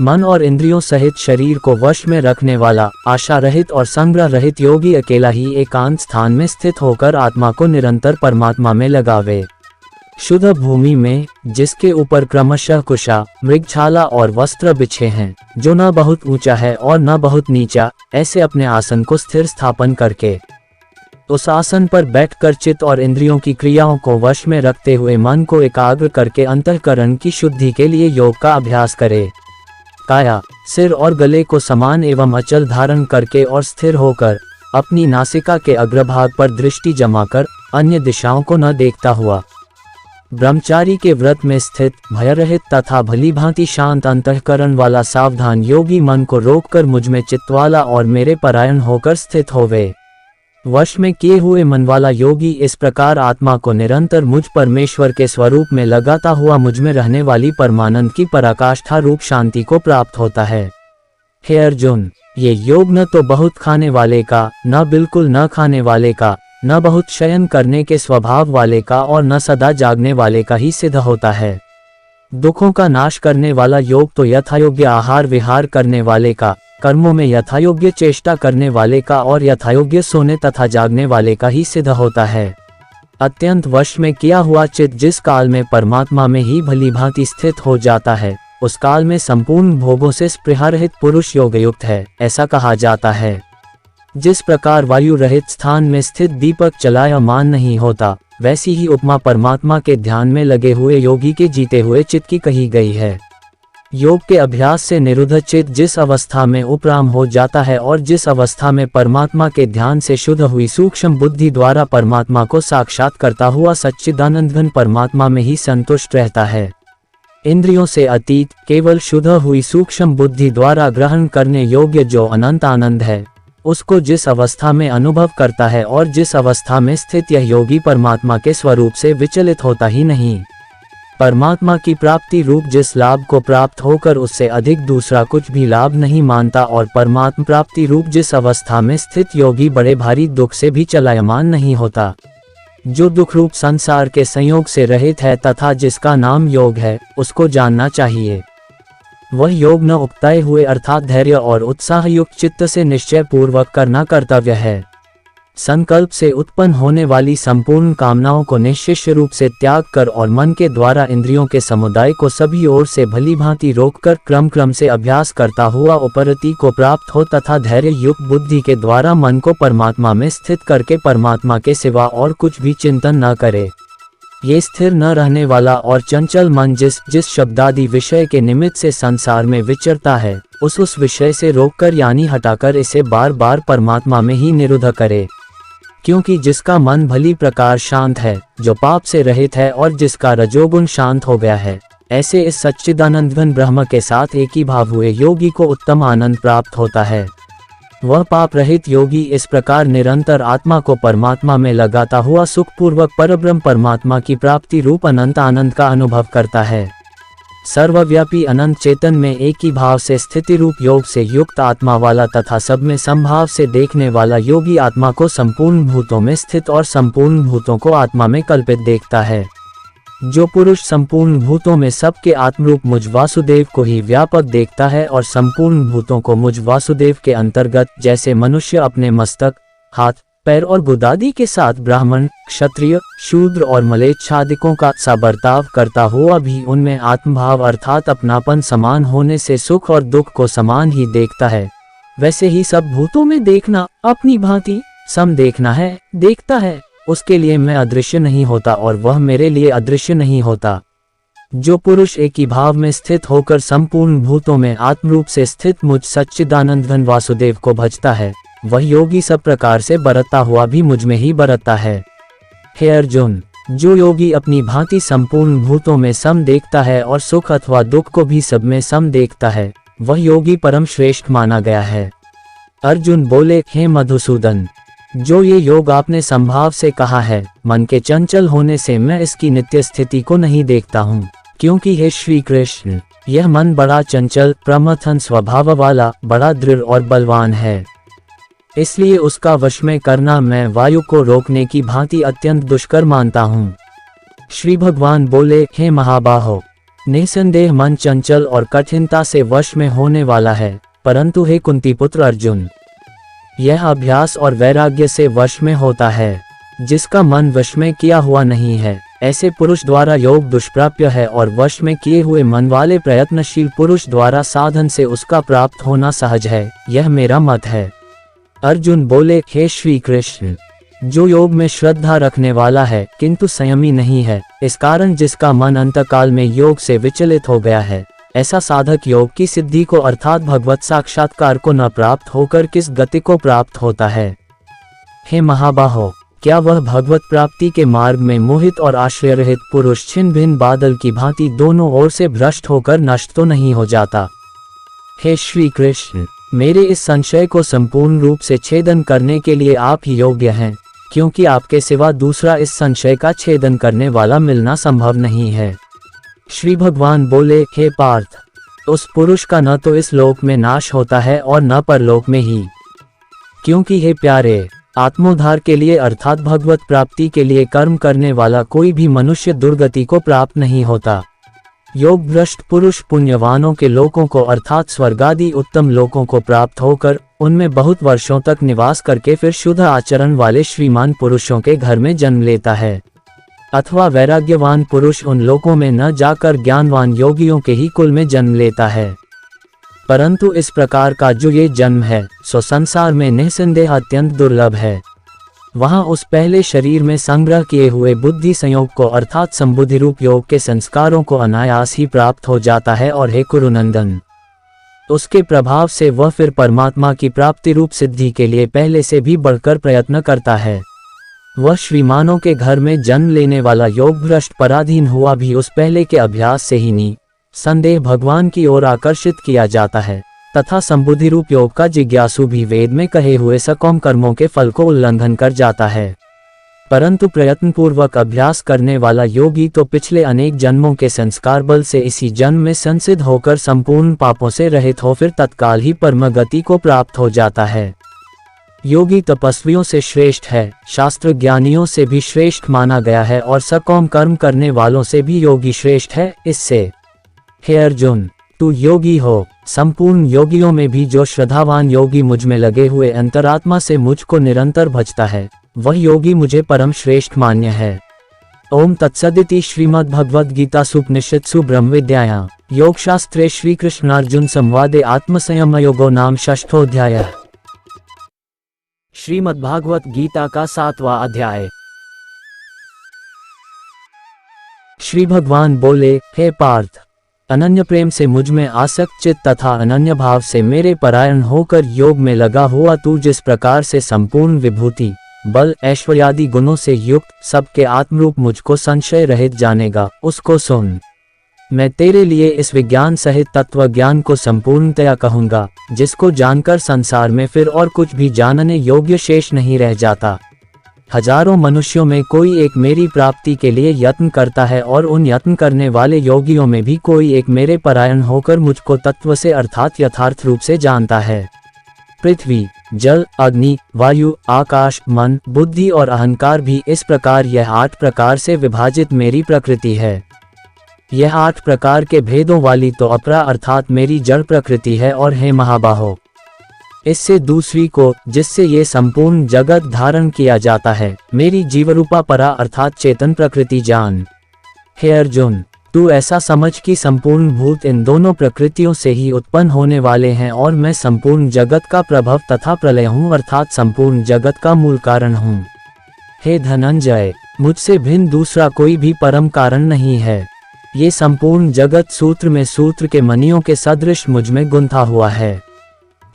B: मन और इंद्रियों सहित शरीर को वश में रखने वाला, आशा रहित और संग्रह रहित योगी अकेला ही एकांत स्थान में स्थित होकर आत्मा को निरंतर परमात्मा में लगावे। शुद्ध भूमि में, जिसके ऊपर क्रमशः कुशा, मृगछाला और वस्त्र बिछे हैं, जो न बहुत ऊंचा है और न बहुत नीचा, ऐसे अपने आसन को स्थिर स्थापन करके उस आसन पर बैठकर चित्त और इंद्रियों की क्रियाओं को वश में रखते हुए मन को एकाग्र करके अंतःकरण की शुद्धि के लिए योग का अभ्यास करे। काया, सिर और गले को समान एवं अचल धारण करके और स्थिर होकर अपनी नासिका के अग्रभाग पर दृष्टि जमाकर अन्य दिशाओं को न देखता हुआ ब्रह्मचारी के व्रत में स्थित भय रहित तथा भली भांति शांत अंतःकरण वाला सावधान योगी मन को रोककर मुझ में चित्तवाला और मेरे परायण होकर स्थित होवे। वश में किए हुए मन वाला योगी इस प्रकार आत्मा को निरंतर मुझ परमेश्वर के स्वरूप में लगाता हुआ मुझ में रहने वाली परमानंद की पराकाष्ठा रूप शांति को प्राप्त होता है। हे अर्जुन, ये योग न तो बहुत खाने वाले का, न बिल्कुल न खाने वाले का, न बहुत शयन करने के स्वभाव वाले का और न सदा जागने वाले का ही सिद्ध होता है। दुखों का नाश करने वाला योग तो यथायोग्य आहार विहार करने वाले का, कर्मों में यथायोग्य चेष्टा करने वाले का और यथायोग्य सोने तथा जागने वाले का ही सिद्ध होता है। अत्यंत वश में किया हुआ चित्त जिस काल में परमात्मा में ही भली भांति स्थित हो जाता है, उस काल में संपूर्ण भोगों से स्पृहा रहित पुरुष योगयुक्त है, ऐसा कहा जाता है। जिस प्रकार वायु रहित स्थान में स्थित दीपक चलायमान नहीं होता, वैसी ही उपमा परमात्मा के ध्यान में लगे हुए योगी के जीते हुए चित्त की कही गई है। योग के अभ्यास से निरुद्ध चित्त जिस अवस्था में उपराम हो जाता है और जिस अवस्था में परमात्मा के ध्यान से शुद्ध हुई सूक्ष्म बुद्धि द्वारा परमात्मा को साक्षात करता हुआ सच्चिदानंद घन परमात्मा में ही संतुष्ट रहता है, इंद्रियों से अतीत केवल शुद्ध हुई सूक्ष्म बुद्धि द्वारा ग्रहण करने योग्य जो अनंत आनंद है, उसको जिस अवस्था में अनुभव करता है और जिस अवस्था में स्थित यह योगी परमात्मा के स्वरूप से विचलित होता ही नहीं, परमात्मा की प्राप्ति रूप जिस लाभ को प्राप्त होकर उससे अधिक दूसरा कुछ भी लाभ नहीं मानता और परमात्मा प्राप्ति रूप जिस अवस्था में स्थित योगी बड़े भारी दुख से भी चलायमान नहीं होता, जो दुख रूप संसार के संयोग से रहित है तथा जिसका नाम योग है, उसको जानना चाहिए। वह योग न उकताए हुए अर्थात धैर्य और उत्साह युक्त चित्त से निश्चय पूर्वक करना कर्तव्य है। संकल्प से उत्पन्न होने वाली संपूर्ण कामनाओं को निश्चित रूप से त्याग कर और मन के द्वारा इंद्रियों के समुदाय को सभी ओर से भली भांति रोककर क्रम क्रम से अभ्यास करता हुआ उपरति को प्राप्त हो तथा धैर्य युक्त बुद्धि के द्वारा मन को परमात्मा में स्थित करके परमात्मा के सिवा और कुछ भी चिंतन न करे। ये स्थिर न रहने वाला और चंचल मन जिस शब्दादि विषय के निमित्त से संसार में विचरता है, उस विषय से रोककर यानी हटाकर इसे बार बार परमात्मा में ही निरुद्ध करे। क्योंकि जिसका मन भली प्रकार शांत है, जो पाप से रहित है और जिसका रजोगुण शांत हो गया है, ऐसे इस सच्चिदानंद घन ब्रह्म के साथ एक ही भाव हुए योगी को उत्तम आनंद प्राप्त होता है। वह पाप रहित योगी इस प्रकार निरंतर आत्मा को परमात्मा में लगाता हुआ सुखपूर्वक परब्रह्म परमात्मा की प्राप्ति रूप अनंत आनंद का अनुभव करता है। सर्वव्यापी अनंत चेतन में एक ही भाव से स्थिति रूप योग से युक्त आत्मा वाला तथा सब में संभाव से देखने वाला योगी आत्मा को संपूर्ण भूतों में स्थित और संपूर्ण भूतों को आत्मा में कल्पित देखता है। जो पुरुष संपूर्ण भूतों में सबके आत्मरूप मुझ वासुदेव को ही व्यापक देखता है और संपूर्ण भूतों को मुझ वासुदेव के अंतर्गत जैसे मनुष्य अपने मस्तक, हाथ, पैर और गुदादि के साथ ब्राह्मण, क्षत्रिय, शूद्र और मलेच्छादिकों का सा बर्ताव करता हुआ भी उनमें आत्मभाव अर्थात अपनापन समान होने से सुख और दुख को समान ही देखता है, वैसे ही सब भूतों में देखना अपनी भांति सम देखना है, देखता है। उसके लिए मैं अदृश्य नहीं होता और वह मेरे लिए अदृश्य नहीं होता। जो पुरुष एक ही भाव में स्थित होकर संपूर्ण भूतों में आत्मरूप से स्थित मुझ सच्चिदानंद घन वासुदेव को भजता है, वह योगी सब प्रकार से बरतता हुआ भी मुझ में ही बरतता है। हे अर्जुन, जो योगी अपनी भांति संपूर्ण भूतों में सम देखता है और सुख अथवा दुख को भी सब में सम देखता है, वह योगी परम श्रेष्ठ माना गया है। अर्जुन बोले, हे मधुसूदन, जो ये योग आपने संभाव से कहा है, मन के चंचल होने से मैं इसकी नित्य स्थिति को नहीं देखता हूँ, क्योंकि हे श्री कृष्ण, यह मन बड़ा चंचल प्रमथन स्वभाव वाला बड़ा दृढ़ और बलवान है, इसलिए उसका वश में करना मैं वायु को रोकने की भांति अत्यंत दुष्कर मानता हूँ। श्री भगवान बोले, हे महाबाहो, निसंदेह मन चंचल और कठिनता से वश में होने वाला है, परंतु हे कुंती पुत्र अर्जुन, यह अभ्यास और वैराग्य से वश में होता है। जिसका मन वश में किया हुआ नहीं है, ऐसे पुरुष द्वारा योग दुष्प्राप्य है और वश में किए हुए मन वाले प्रयत्नशील पुरुष द्वारा साधन से उसका प्राप्त होना सहज है, यह मेरा मत है। अर्जुन बोले, हे श्री कृष्ण, जो योग में श्रद्धा रखने वाला है किंतु संयमी नहीं है, इस कारण जिसका मन अंतकाल में योग से विचलित हो गया है, ऐसा साधक योग की सिद्धि को अर्थात भगवत साक्षात्कार को न प्राप्त होकर किस गति को प्राप्त होता है। हे महाबाहो, क्या वह भगवत प्राप्ति के मार्ग में मोहित और आश्रय रहित पुरुष छिन्न भिन्न बादल की भांति दोनों ओर से भ्रष्ट होकर नष्ट तो नहीं हो जाता। हे श्री कृष्ण, मेरे इस संशय को संपूर्ण रूप से छेदन करने के लिए आप ही योग्य हैं, क्योंकि आपके सिवा दूसरा इस संशय का छेदन करने वाला मिलना संभव नहीं है। श्री भगवान बोले, हे पार्थ, उस पुरुष का न तो इस लोक में नाश होता है और न परलोक में ही, क्योंकि हे प्यारे, आत्मोद्धार के लिए अर्थात भगवत प्राप्ति के लिए कर्म करने वाला कोई भी मनुष्य दुर्गति को प्राप्त नहीं होता। योग भ्रष्ट पुरुष पुण्यवानों के लोकों को अर्थात स्वर्गादि उत्तम लोकों को प्राप्त होकर उनमें बहुत वर्षों तक निवास करके फिर शुद्ध आचरण वाले श्रीमान पुरुषों के घर में जन्म लेता है, अथवा वैराग्यवान पुरुष उन लोकों में न जाकर ज्ञानवान योगियों के ही कुल में जन्म लेता है। परंतु इस प्रकार का जो ये जन्म है सो संसार में निस्संदेह अत्यंत दुर्लभ है। वहाँ उस पहले शरीर में संग्रह किए हुए बुद्धि संयोग को अर्थात संबुद्धि रूप योग के संस्कारों को अनायास ही प्राप्त हो जाता है और हे कुरुनंदन, उसके प्रभाव से वह फिर परमात्मा की प्राप्ति रूप सिद्धि के लिए पहले से भी बढ़कर प्रयत्न करता है। वह श्रीमानों के घर में जन्म लेने वाला योग भ्रष्ट पराधीन हुआ भी उस पहले के अभ्यास से ही नहीं संदेह भगवान की ओर आकर्षित किया जाता है, तथा संबुद्धि रूप योग का जिज्ञासु भी वेद में कहे हुए सकौम कर्मों के फल को उल्लंघन कर जाता है। परंतु प्रयत्नपूर्वक अभ्यास करने वाला योगी तो पिछले अनेक जन्मों के संस्कार बल से इसी जन्म में संसिद्ध होकर संपूर्ण पापों से रहित हो फिर तत्काल ही परम गति को प्राप्त हो जाता है। योगी तपस्वियों से श्रेष्ठ है, शास्त्र ज्ञानियों से भी श्रेष्ठ माना गया है और सकौम कर्म करने वालों से भी योगी श्रेष्ठ है। इससे हे अर्जुन, तू योगी हो। संपूर्ण योगियों में भी जो श्रद्धावान योगी मुझ में लगे हुए अंतरात्मा से मुझको निरंतर भजता है, वह योगी मुझे परम श्रेष्ठ मान्य है। ओम तत्सदिति श्रीमद् भगवद गीता सुपनिषत्सु ब्रह्म विद्यायां योगशास्त्रे श्री कृष्णार्जुन संवादे आत्मसंयम योगो नाम षष्ठोऽध्यायः। श्रीमद् भागवत गीता का 7वां अध्याय। श्री भगवान बोले, हे पार्थ, अनन्य प्रेम से मुझ में आसक्त चित्त तथा अनन्य भाव से मेरे परायण होकर योग में लगा हुआ तू जिस प्रकार से संपूर्ण विभूति बल ऐश्वर्यादि गुणों से युक्त सबके आत्मरूप मुझको संशय रहित जानेगा, उसको सुन। मैं तेरे लिए इस विज्ञान सहित तत्व ज्ञान को संपूर्णतया कहूँगा, जिसको जानकर संसार में फिर और कुछ भी जानने योग्य शेष नहीं रह जाता। हजारों मनुष्यों में कोई एक मेरी प्राप्ति के लिए यत्न करता है और उन यत्न करने वाले योगियों में भी कोई एक मेरे परायण होकर मुझको तत्व से अर्थात यथार्थ रूप से जानता है। पृथ्वी, जल, अग्नि, वायु, आकाश, मन, बुद्धि और अहंकार भी इस प्रकार यह 8 प्रकार से विभाजित मेरी प्रकृति है। यह 8 प्रकार के भेदों वाली तो अपरा अर्थात मेरी जड़ प्रकृति है और हे महाबाहो, इससे दूसरी को जिससे ये संपूर्ण जगत धारण किया जाता है, मेरी जीवरूपा परा अर्थात चेतन प्रकृति जान। हे अर्जुन, तू ऐसा समझ कि संपूर्ण भूत इन दोनों प्रकृतियों से ही उत्पन्न होने वाले हैं और मैं संपूर्ण जगत का प्रभव तथा प्रलय हूँ अर्थात संपूर्ण जगत का मूल कारण हूँ। हे धनंजय, मुझसे भिन्न दूसरा कोई भी परम कारण नहीं है। ये संपूर्ण जगत सूत्र में सूत्र के मणियों के सदृश मुझ में गुंथा हुआ है।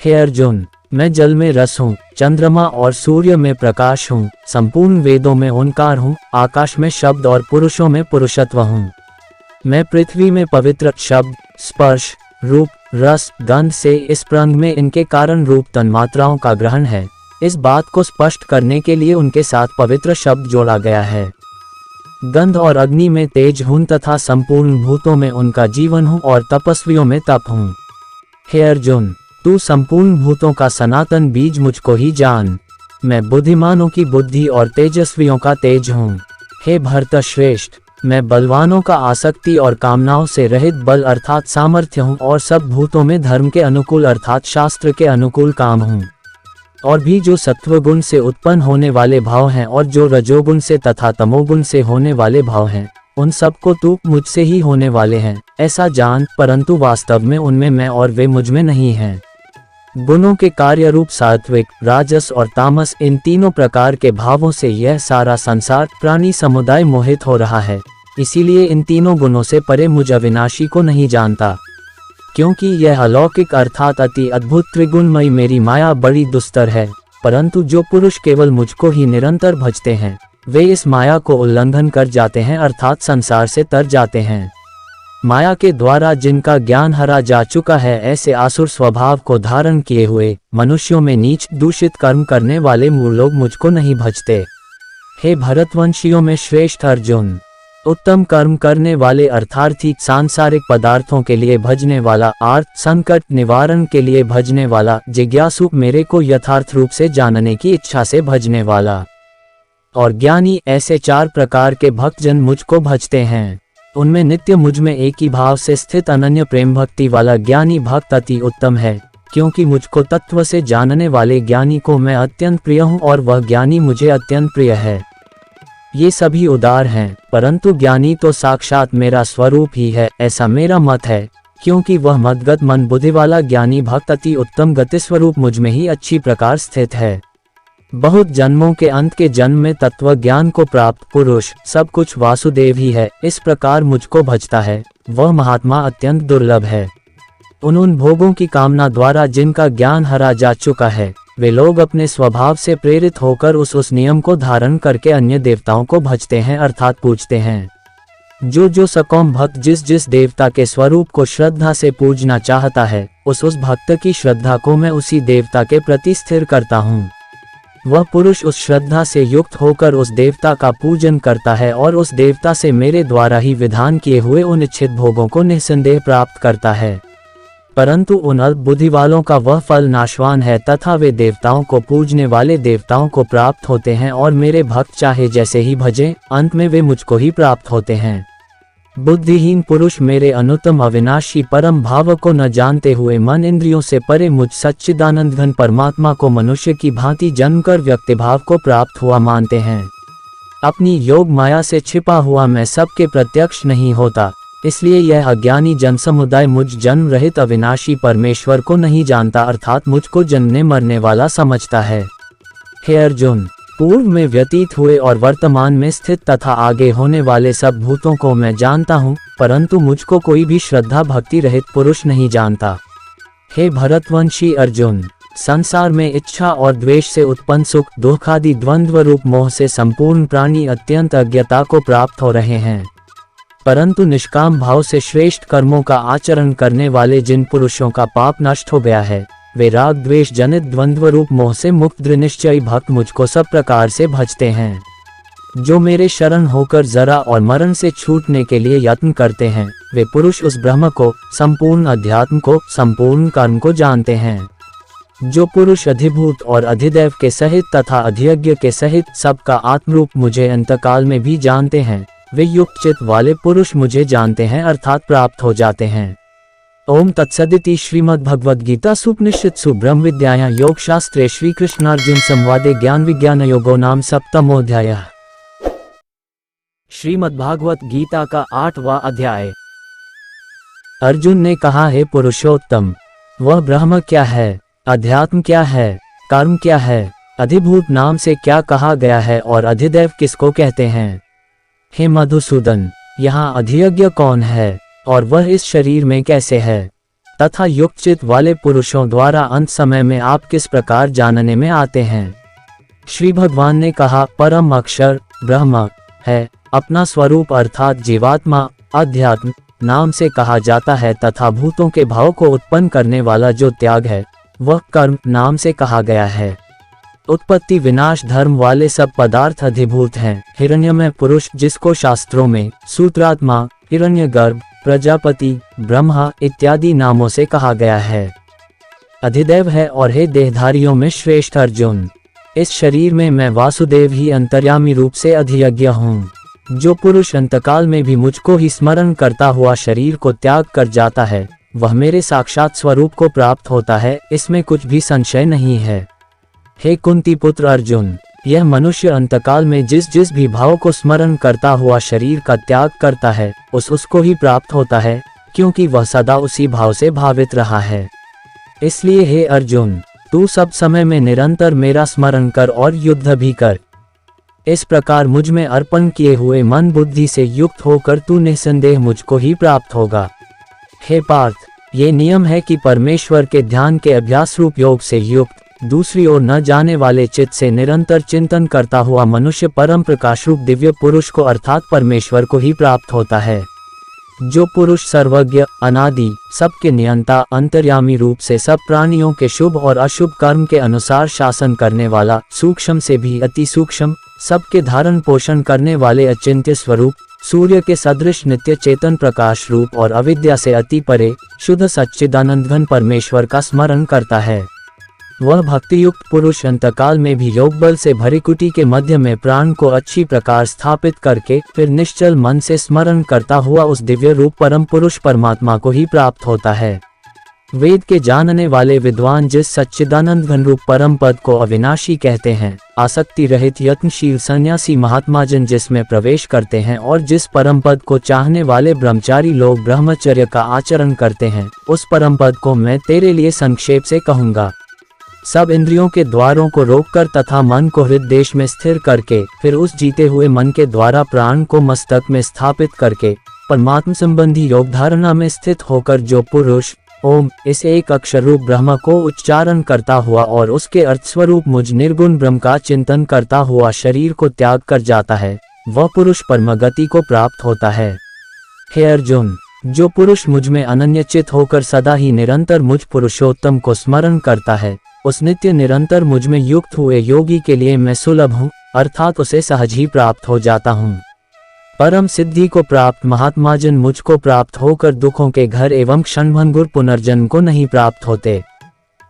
B: हे अर्जुन, मैं जल में रस हूँ, चंद्रमा और सूर्य में प्रकाश हूँ, संपूर्ण वेदों में ओंकार हूँ, आकाश में शब्द और पुरुषों में पुरुषत्व हूँ। मैं पृथ्वी में पवित्र शब्द, स्पर्श, रूप, रस, गंध से इस प्रंग में इनके कारण रूप तन्मात्राओं का ग्रहण है। इस बात को स्पष्ट करने के लिए उनके साथ पवित्र शब्द जोड़ा गया है। गंध और अग्नि में तेज हूँ तथा संपूर्ण भूतों में उनका जीवन हूँ और तपस्वियों में तप हूँ। हे अर्जुन, तू संपूर्ण भूतों का सनातन बीज मुझको ही जान। मैं बुद्धिमानों की बुद्धि और तेजस्वियों का तेज हूँ। हे भरतश्रेष्ठ, मैं बलवानों का आसक्ति और कामनाओं से रहित बल अर्थात सामर्थ्य हूँ और सब भूतों में धर्म के अनुकूल अर्थात शास्त्र के अनुकूल काम हूँ। और भी जो सत्वगुण से उत्पन्न होने वाले भाव हैं और जो रजोगुण से तथा तमोगुण से होने वाले भाव हैं, उन सबको तू मुझसे ही होने वाले हैं ऐसा जान, परंतु वास्तव में उनमें मैं और वे मुझ में नहीं हैं। गुणों के कार्य रूप सात्विक, राजस और तामस इन तीनों प्रकार के भावों से यह सारा संसार प्राणी समुदाय मोहित हो रहा है। इसीलिए इन तीनों गुणों से परे मुझ अविनाशी को नहीं जानता, क्योंकि यह अलौकिक अर्थात अति अद्भुत त्रिगुणमयी मेरी माया बड़ी दुस्तर है। परंतु जो पुरुष केवल मुझको ही निरंतर भजते हैं, वे इस माया को उल्लंघन कर जाते हैं अर्थात संसार से तर जाते हैं। माया के द्वारा जिनका ज्ञान हरा जा चुका है, ऐसे आसुर स्वभाव को धारण किए हुए मनुष्यों में नीच दूषित कर्म करने वाले मूल लोग मुझको नहीं भजते। हे भरतवंशियों में श्रेष्ठ अर्जुन, उत्तम कर्म करने वाले अर्थार्थी, सांसारिक पदार्थों के लिए भजने वाला, आर्त संकट निवारण के लिए भजने वाला, जिज्ञासु मेरे को यथार्थ रूप से जानने की इच्छा से भजने वाला और ज्ञानी, ऐसे 4 प्रकार के भक्तजन मुझको भजते हैं। उनमें नित्य मुझ में एक ही भाव से स्थित अनन्य प्रेम भक्ति वाला ज्ञानी भक्त अति उत्तम है, क्योंकि मुझको तत्व से जानने वाले ज्ञानी को मैं अत्यंत प्रिय हूँ और वह ज्ञानी मुझे अत्यंत प्रिय है। ये सभी उदार हैं, परंतु ज्ञानी तो साक्षात मेरा स्वरूप ही है, ऐसा मेरा मत है। क्योंकि वह मदगत मन बुद्धि वाला ज्ञानी भक्त अति उत्तम गति स्वरूप मुझ में ही अच्छी प्रकार स्थित है। बहुत जन्मों के अंत के जन्म में तत्व ज्ञान को प्राप्त पुरुष सब कुछ वासुदेव ही है, इस प्रकार मुझको भजता है, वह महात्मा अत्यंत दुर्लभ है। उन भोगों की कामना द्वारा जिनका ज्ञान हरा जा चुका है, वे लोग अपने स्वभाव से प्रेरित होकर उस नियम को धारण करके अन्य देवताओं को भजते हैं अर्थात पूजते हैं। जो सकौम भक्त जिस देवता के स्वरूप को श्रद्धा से पूजना चाहता है, उस भक्त की श्रद्धा को मैं उसी देवता के प्रति स्थिर करता हूँ। वह पुरुष उस श्रद्धा से युक्त होकर उस देवता का पूजन करता है और उस देवता से मेरे द्वारा ही विधान किए हुए उन इच्छित भोगों को निस्संदेह प्राप्त करता है। परंतु उन अल्प बुद्धि वालों का वह फल नाशवान है तथा वे देवताओं को पूजने वाले देवताओं को प्राप्त होते हैं और मेरे भक्त चाहे जैसे ही भजें, अंत में वे मुझको ही प्राप्त होते हैं। बुद्धिहीन पुरुष मेरे अनुत्तम अविनाशी परम भाव को न जानते हुए मन इंद्रियों से परे मुझ सच्चिदानंद घन परमात्मा को मनुष्य की भांति जन्मकर व्यक्तिभाव को प्राप्त हुआ मानते हैं। अपनी योग माया से छिपा हुआ मैं सबके प्रत्यक्ष नहीं होता, इसलिए यह अज्ञानी जन समुदाय मुझ जन्म रहित अविनाशी परमेश्वर को नहीं जानता अर्थात मुझको जन्मने मरने वाला समझता है। हे अर्जुन, पूर्व में व्यतीत हुए और वर्तमान में स्थित तथा आगे होने वाले सब भूतों को मैं जानता हूँ, परंतु मुझको कोई भी श्रद्धा भक्ति रहित पुरुष नहीं जानता। हे भरतवंशी अर्जुन, संसार में इच्छा और द्वेष से उत्पन्न सुख दुख आदि द्वंद्व रूप मोह से संपूर्ण प्राणी अत्यंत अज्ञता को प्राप्त हो रहे हैं, परंतु निष्काम भाव से श्रेष्ठ कर्मों का आचरण करने वाले जिन पुरुषों का पाप नष्ट हो गया है, वे राग द्वेष जनित द्वंद्व रूप मोह से मुक्त दृढ़निश्चयी भक्त मुझको सब प्रकार से भजते हैं। जो मेरे शरण होकर जरा और मरण से छूटने के लिए यत्न करते हैं, वे पुरुष उस ब्रह्म को, संपूर्ण अध्यात्म को, संपूर्ण कर्म को जानते हैं। जो पुरुष अधिभूत और अधिदैव के सहित तथा अधियज्ञ के सहित सबका आत्मरूप मुझे अंतकाल में भी जानते हैं, वे युक्त चित्त वाले पुरुष मुझे जानते हैं अर्थात प्राप्त हो जाते हैं। ओम तत्सदिति श्रीमद्भगवद्गीतासु उपनिषत्सु ब्रह्म विद्यायां योग शास्त्रे श्री कृष्णार्जुन संवादे ज्ञान विज्ञान योगो नाम सप्तमोऽध्यायः। श्रीमद्भागवत गीता का 8वां अध्याय। अर्जुन ने कहा, हे पुरुषोत्तम, वह ब्रह्म क्या है, अध्यात्म क्या है, कर्म क्या है, अधिभूत नाम से क्या कहा गया है और अधिदैव किसको कहते हैं। हे मधुसूदन, यहाँ अधियज्ञ कौन है और वह इस शरीर में कैसे है, तथा युक्त चित्त वाले पुरुषों द्वारा अंत समय में आप किस प्रकार जानने में आते हैं। श्री भगवान ने कहा, परम अक्षर ब्रह्म है, अपना स्वरूप अर्थात जीवात्मा अध्यात्म नाम से कहा जाता है तथा भूतों के भाव को उत्पन्न करने वाला जो त्याग है, वह कर्म नाम से कहा गया है। उत्पत्ति विनाश धर्म वाले सब पदार्थ अधिभूत हैं। हिरण्यमय पुरुष जिसको शास्त्रों में सूत्रात्मा, हिरण्यगर्भ, प्रजापति, ब्रह्मा इत्यादि नामों से कहा गया है, अधिदैव है। और हे देहधारियों में श्रेष्ठ अर्जुन, इस शरीर में मैं वासुदेव ही अंतर्यामी रूप से अधियज्ञ हूँ। जो पुरुष अंतकाल में भी मुझको ही स्मरण करता हुआ शरीर को त्याग कर जाता है, वह मेरे साक्षात स्वरूप को प्राप्त होता है, इसमें कुछ भी संशय नहीं है। हे कुंती पुत्र अर्जुन, यह मनुष्य अंतकाल में जिस भी भाव को स्मरण करता हुआ शरीर का त्याग करता है, उसको ही प्राप्त होता है, क्योंकि वह सदा उसी भाव से भावित रहा है। इसलिए हे अर्जुन, तू सब समय में निरंतर मेरा स्मरण कर और युद्ध भी कर। इस प्रकार मुझ में अर्पण किए हुए मन बुद्धि से युक्त होकर तू निसंदेह मुझको ही प्राप्त होगा। हे पार्थ, ये नियम है कि परमेश्वर के ध्यान के अभ्यास रूप योग से युक्त, दूसरी ओर न जाने वाले चित्त से निरंतर चिंतन करता हुआ मनुष्य परम प्रकाश रूप दिव्य पुरुष को अर्थात परमेश्वर को ही प्राप्त होता है। जो पुरुष सर्वज्ञ, अनादि, सबके नियंता, अंतर्यामी रूप से सब प्राणियों के शुभ और अशुभ कर्म के अनुसार शासन करने वाला, सूक्ष्म से भी अति सूक्ष्म, सबके धारण पोषण करने वाले अचिंत्य स्वरूप, सूर्य के सदृश नित्य चेतन प्रकाश रूप और अविद्या से अति परे शुद्ध सच्चिदानंद घन परमेश्वर का स्मरण करता है, वह भक्ति युक्त पुरुष अंतकाल में भी योग बल से भरी कुटी के मध्य में प्राण को अच्छी प्रकार स्थापित करके फिर निश्चल मन से स्मरण करता हुआ उस दिव्य रूप परम पुरुष परमात्मा को ही प्राप्त होता है। वेद के जानने वाले विद्वान जिस सच्चिदानंद घन रूप परम पद को अविनाशी कहते हैं, आसक्ति रहित यत्नशील सन्यासी महात्मा जन जिसमें प्रवेश करते हैं और जिस परम पद को चाहने वाले ब्रह्मचारी लोग ब्रह्मचर्य का आचरण करते हैं, उस परम पद को मैं तेरे लिए संक्षेप से कहूँगा। सब इंद्रियों के द्वारों को रोककर तथा मन को हृदय में स्थिर करके फिर उस जीते हुए मन के द्वारा प्राण को मस्तक में स्थापित करके परमात्मा संबंधी योग धारणा में स्थित होकर जो पुरुष ओम इस एक अक्षर रूप ब्रह्म को उच्चारण करता हुआ और उसके अर्थ स्वरूप मुझ निर्गुण ब्रह्म का चिंतन करता हुआ शरीर को त्याग कर जाता है, वह पुरुष परम गति को प्राप्त होता है। हे अर्जुन, जो पुरुष मुझ में अनन्यचित होकर सदा ही निरंतर मुझ पुरुषोत्तम को स्मरण करता है, उस नित्य निरंतर मुझ में युक्त हुए योगी के लिए मैं सुलभ हूँ, अर्थात उसे सहज ही प्राप्त हो जाता हूँ। परम सिद्धि को प्राप्त महात्मा जन मुझको प्राप्त होकर दुखों के घर एवं क्षणभंगुर पुनर्जन्म को नहीं प्राप्त होते।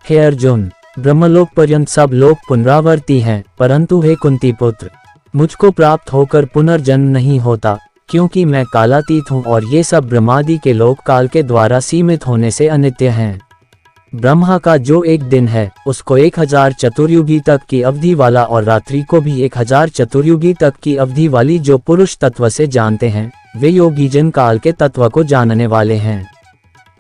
B: हे अर्जुन, ब्रह्मलोक पर्यंत सब लोग पुनरावर्ती हैं, परंतु हे कुंती पुत्र, मुझको प्राप्त होकर पुनर्जन्म नहीं होता, क्योंकि मैं कालातीत हूँ और ये सब ब्रह्मादि के लोक काल के द्वारा सीमित होने से अनित्य हैं। ब्रह्मा का जो एक दिन है उसको 1000 चतुर्युगी तक की अवधि वाला और रात्रि को भी 1000 चतुर्युगी तक की अवधि वाली जो पुरुष तत्व से जानते हैं, वे योगी जन काल के तत्व को जानने वाले हैं।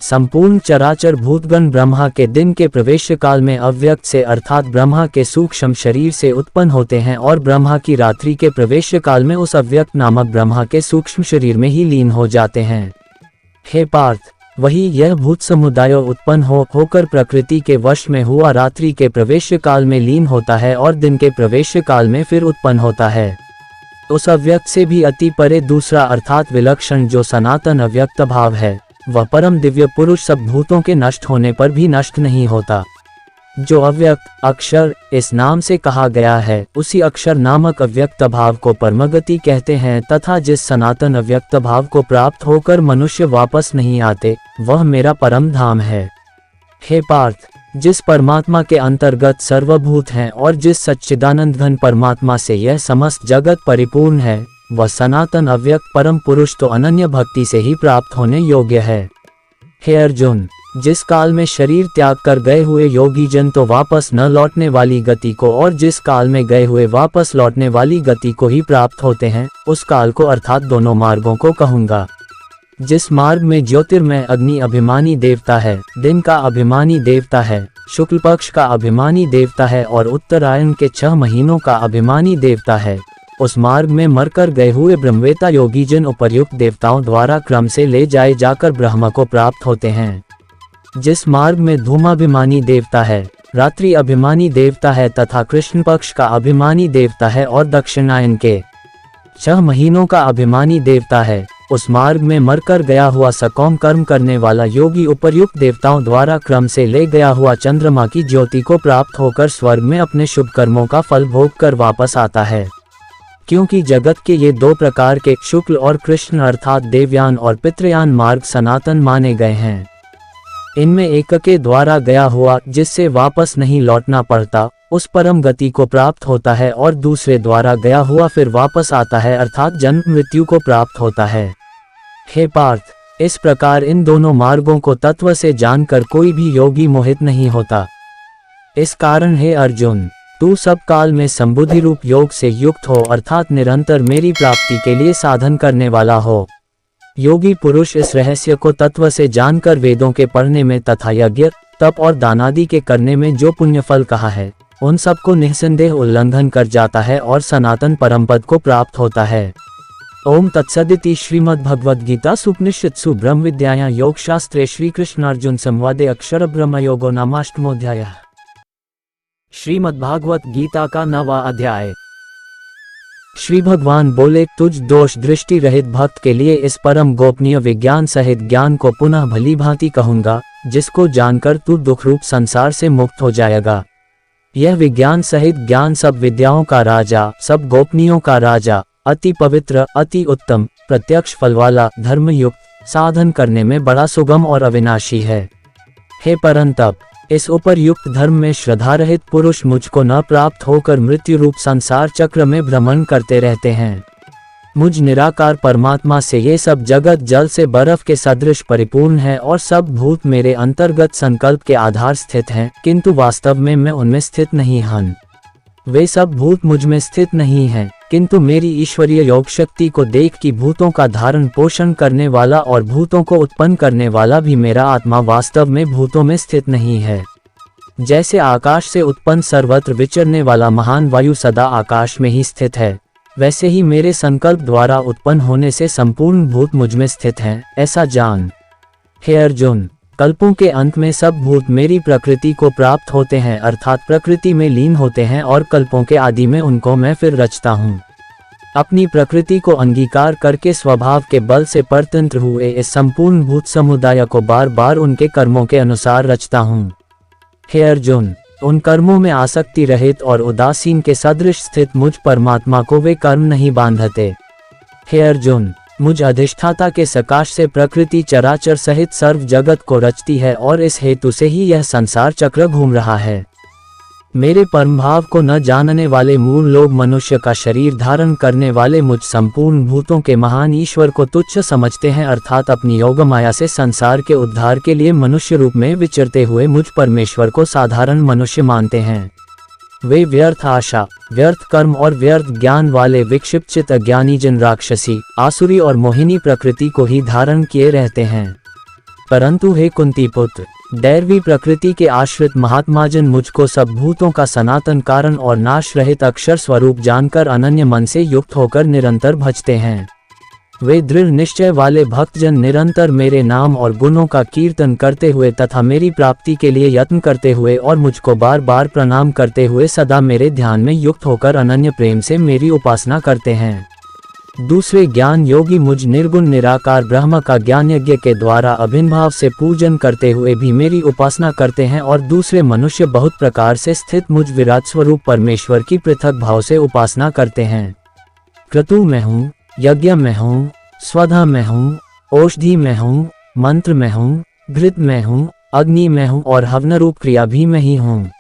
B: संपूर्ण चराचर भूतगण ब्रह्मा के दिन के प्रवेश काल में अव्यक्त से अर्थात ब्रह्मा के सूक्ष्म शरीर से उत्पन्न होते हैं और ब्रह्मा की रात्रि के प्रवेश काल में उस अव्यक्त नामक ब्रह्मा के सूक्ष्म शरीर में ही लीन हो जाते हैं। हे पार्थ, वही यह भूत समुदाय उत्पन्न होकर प्रकृति के वश में हुआ रात्रि के प्रवेश काल में लीन होता है और दिन के प्रवेश काल में फिर उत्पन्न होता है। उस अव्यक्त से भी अति परे दूसरा अर्थात विलक्षण जो सनातन अव्यक्त भाव है, वह परम दिव्य पुरुष सब भूतों के नष्ट होने पर भी नष्ट नहीं होता। जो अव्यक्त अक्षर इस नाम से कहा गया है, उसी अक्षर नामक अव्यक्त भाव को परमगति कहते हैं तथा जिस सनातन अव्यक्त भाव को प्राप्त होकर मनुष्य वापस नहीं आते, वह मेरा परम धाम है। हे पार्थ, जिस परमात्मा के अंतर्गत सर्वभूत हैं और जिस सच्चिदानंद घन परमात्मा से यह समस्त जगत परिपूर्ण है, वह सनातन अव्यक्त परम पुरुष तो अनन्य भक्ति से ही प्राप्त होने योग्य है। हे अर्जुन, जिस काल में शरीर त्याग कर गए हुए योगी जन तो वापस न लौटने वाली गति को और जिस काल में गए हुए वापस लौटने वाली गति को ही प्राप्त होते हैं, उस काल को अर्थात दोनों मार्गों को कहूँगा। जिस मार्ग में ज्योतिर्मय अग्नि अभिमानी देवता है, दिन का अभिमानी देवता है, शुक्ल पक्ष का अभिमानी देवता है और उत्तरायण के 6 महीनों का अभिमानी देवता है, उस मार्ग में मरकर गए हुए ब्रह्मवेता योगी जन उपर्युक्त देवताओं द्वारा क्रम से ले जाए जाकर ब्रह्म को प्राप्त होते हैं। जिस मार्ग में धूमाभिमानी देवता है, रात्रि अभिमानी देवता है तथा कृष्ण पक्ष का अभिमानी देवता है और दक्षिणायन के 6 महीनों का अभिमानी देवता है, उस मार्ग में मरकर गया हुआ सकौम कर्म करने वाला योगी उपर्युक्त देवताओं द्वारा क्रम से ले गया हुआ चंद्रमा की ज्योति को प्राप्त होकर स्वर्ग में अपने शुभ कर्मों का फल भोग कर वापस आता है। क्योंकि जगत के ये 2 प्रकार के शुक्ल और कृष्ण अर्थात देवयान और पितृयान मार्ग सनातन माने गए हैं। इनमें एक के द्वारा गया हुआ जिससे वापस नहीं लौटना पड़ता, उस परम गति को प्राप्त होता है और दूसरे द्वारा गया हुआ फिर वापस आता है अर्थात जन्म मृत्यु को प्राप्त होता है। हे पार्थ, इस प्रकार इन दोनों मार्गों को तत्व से जानकर कोई भी योगी मोहित नहीं होता। इस कारण हे अर्जुन, तू सब काल में संबुद्धि रूप योग से युक्त हो अर्थात निरंतर मेरी प्राप्ति के लिए साधन करने वाला हो। योगी पुरुष इस रहस्य को तत्व से जानकर वेदों के पढ़ने में तथा यज्ञ तप और दानादि के करने में जो पुण्य फल कहा है, उन सब को निःसंदेह उल्लंघन कर जाता है और सनातन परम पद को प्राप्त होता है। ओम तत्सदिति श्रीमद्भगवद्गीता उपनिषत्सु ब्रह्म विद्यायां योग शास्त्रे श्री कृष्ण अर्जुन संवादे अक्षर ब्रह्म योगो नामाष्टमोऽध्याय। श्रीमद्भागवत गीता का 9वां अध्याय। श्री भगवान बोले, तुझ दोष दृष्टि रहित भक्त के लिए इस परम गोपनीय विज्ञान सहित ज्ञान को पुनः भली भांति कहूँगा, जिसको जानकर तू दुख रूप संसार से मुक्त हो जाएगा। यह विज्ञान सहित ज्ञान सब विद्याओं का राजा, सब गोपनीयों का राजा, अति पवित्र, अति उत्तम, प्रत्यक्ष फल वाला, धर्मयुक्त, साधन करने में बड़ा सुगम और अविनाशी है। हे परंतप, इस उपरयुक्त धर्म में श्रद्धा रहित पुरुष मुझको न प्राप्त होकर मृत्यु रूप संसार चक्र में भ्रमण करते रहते हैं। मुझ निराकार परमात्मा से ये सब जगत जल से बर्फ के सदृश परिपूर्ण है और सब भूत मेरे अंतर्गत संकल्प के आधार स्थित हैं, किंतु वास्तव में मैं उनमें स्थित नहीं हूँ। वे सब भूत मुझ में स्थित नहीं हैं, किंतु मेरी ईश्वरीय योग शक्ति को देख कि भूतों का धारण पोषण करने वाला और भूतों को उत्पन्न करने वाला भी मेरा आत्मा वास्तव में भूतों में स्थित नहीं है। जैसे आकाश से उत्पन्न सर्वत्र विचरने वाला महान वायु सदा आकाश में ही स्थित है, वैसे ही मेरे संकल्प द्वारा उत्पन्न होने से संपूर्ण भूत मुझ में स्थित हैं, ऐसा जान। हे अर्जुन, कल्पों के अंत में सब भूत मेरी प्रकृति को प्राप्त होते हैं, अर्थात प्रकृति में लीन होते हैं, और कल्पों के आदि में उनको मैं फिर रचता हूँ। अपनी प्रकृति को अंगीकार करके स्वभाव के बल से परतंत्र हुए इस संपूर्ण भूत समुदाय को बार बार उनके कर्मों के अनुसार रचता हूँ। हे अर्जुन, उन कर्मों में आसक्ति रहित और उदासीन के सदृश स्थित मुझ परमात्मा को वे कर्म नहीं बांधते। हे अर्जुन, मुझ अधिष्ठाता के सकाश से प्रकृति चराचर सहित सर्व जगत को रचती है और इस हेतु से ही यह संसार चक्र घूम रहा है। मेरे परम भाव को न जानने वाले मूल लोग मनुष्य का शरीर धारण करने वाले मुझ संपूर्ण भूतों के महान ईश्वर को तुच्छ समझते हैं, अर्थात अपनी योग माया से संसार के उद्धार के लिए मनुष्य रूप में विचरते हुए मुझ परमेश्वर को साधारण मनुष्य मानते हैं। वे व्यर्थ आशा, व्यर्थ कर्म और व्यर्थ ज्ञान वाले विक्षिप्त चित्त अज्ञानी जन राक्षसी, आसुरी और मोहिनी प्रकृति को ही धारण किए रहते हैं। परंतु हे कुंती पुत्र, दैवी प्रकृति के आश्रित महात्माजन मुझको सब भूतों का सनातन कारण और नाश रहित अक्षर स्वरूप जानकर अनन्य मन से युक्त होकर निरंतर भजते हैं। वे दृढ़ निश्चय वाले भक्तजन निरंतर मेरे नाम और गुणों का कीर्तन करते हुए तथा मेरी प्राप्ति के लिए यत्न करते हुए और मुझको बार बार प्रणाम करते हुए सदा मेरे ध्यान में युक्त होकर अनन्य प्रेम से मेरी उपासना करते हैं। दूसरे ज्ञान योगी मुझ निर्गुण निराकार ब्रह्म का ज्ञान यज्ञ के द्वारा अभिन्न भाव से पूजन करते हुए भी मेरी उपासना करते हैं, और दूसरे मनुष्य बहुत प्रकार से स्थित मुझ विराट स्वरूप परमेश्वर की पृथक भाव से उपासना करते हैं। क्रतु में हूँ, यज्ञ में हूँ, स्वधा में हूँ, औषधि में हूँ, मंत्र में हूँ, घृत में हूँ, अग्नि में हूँ और हवन रूप क्रिया भी में ही हूँ।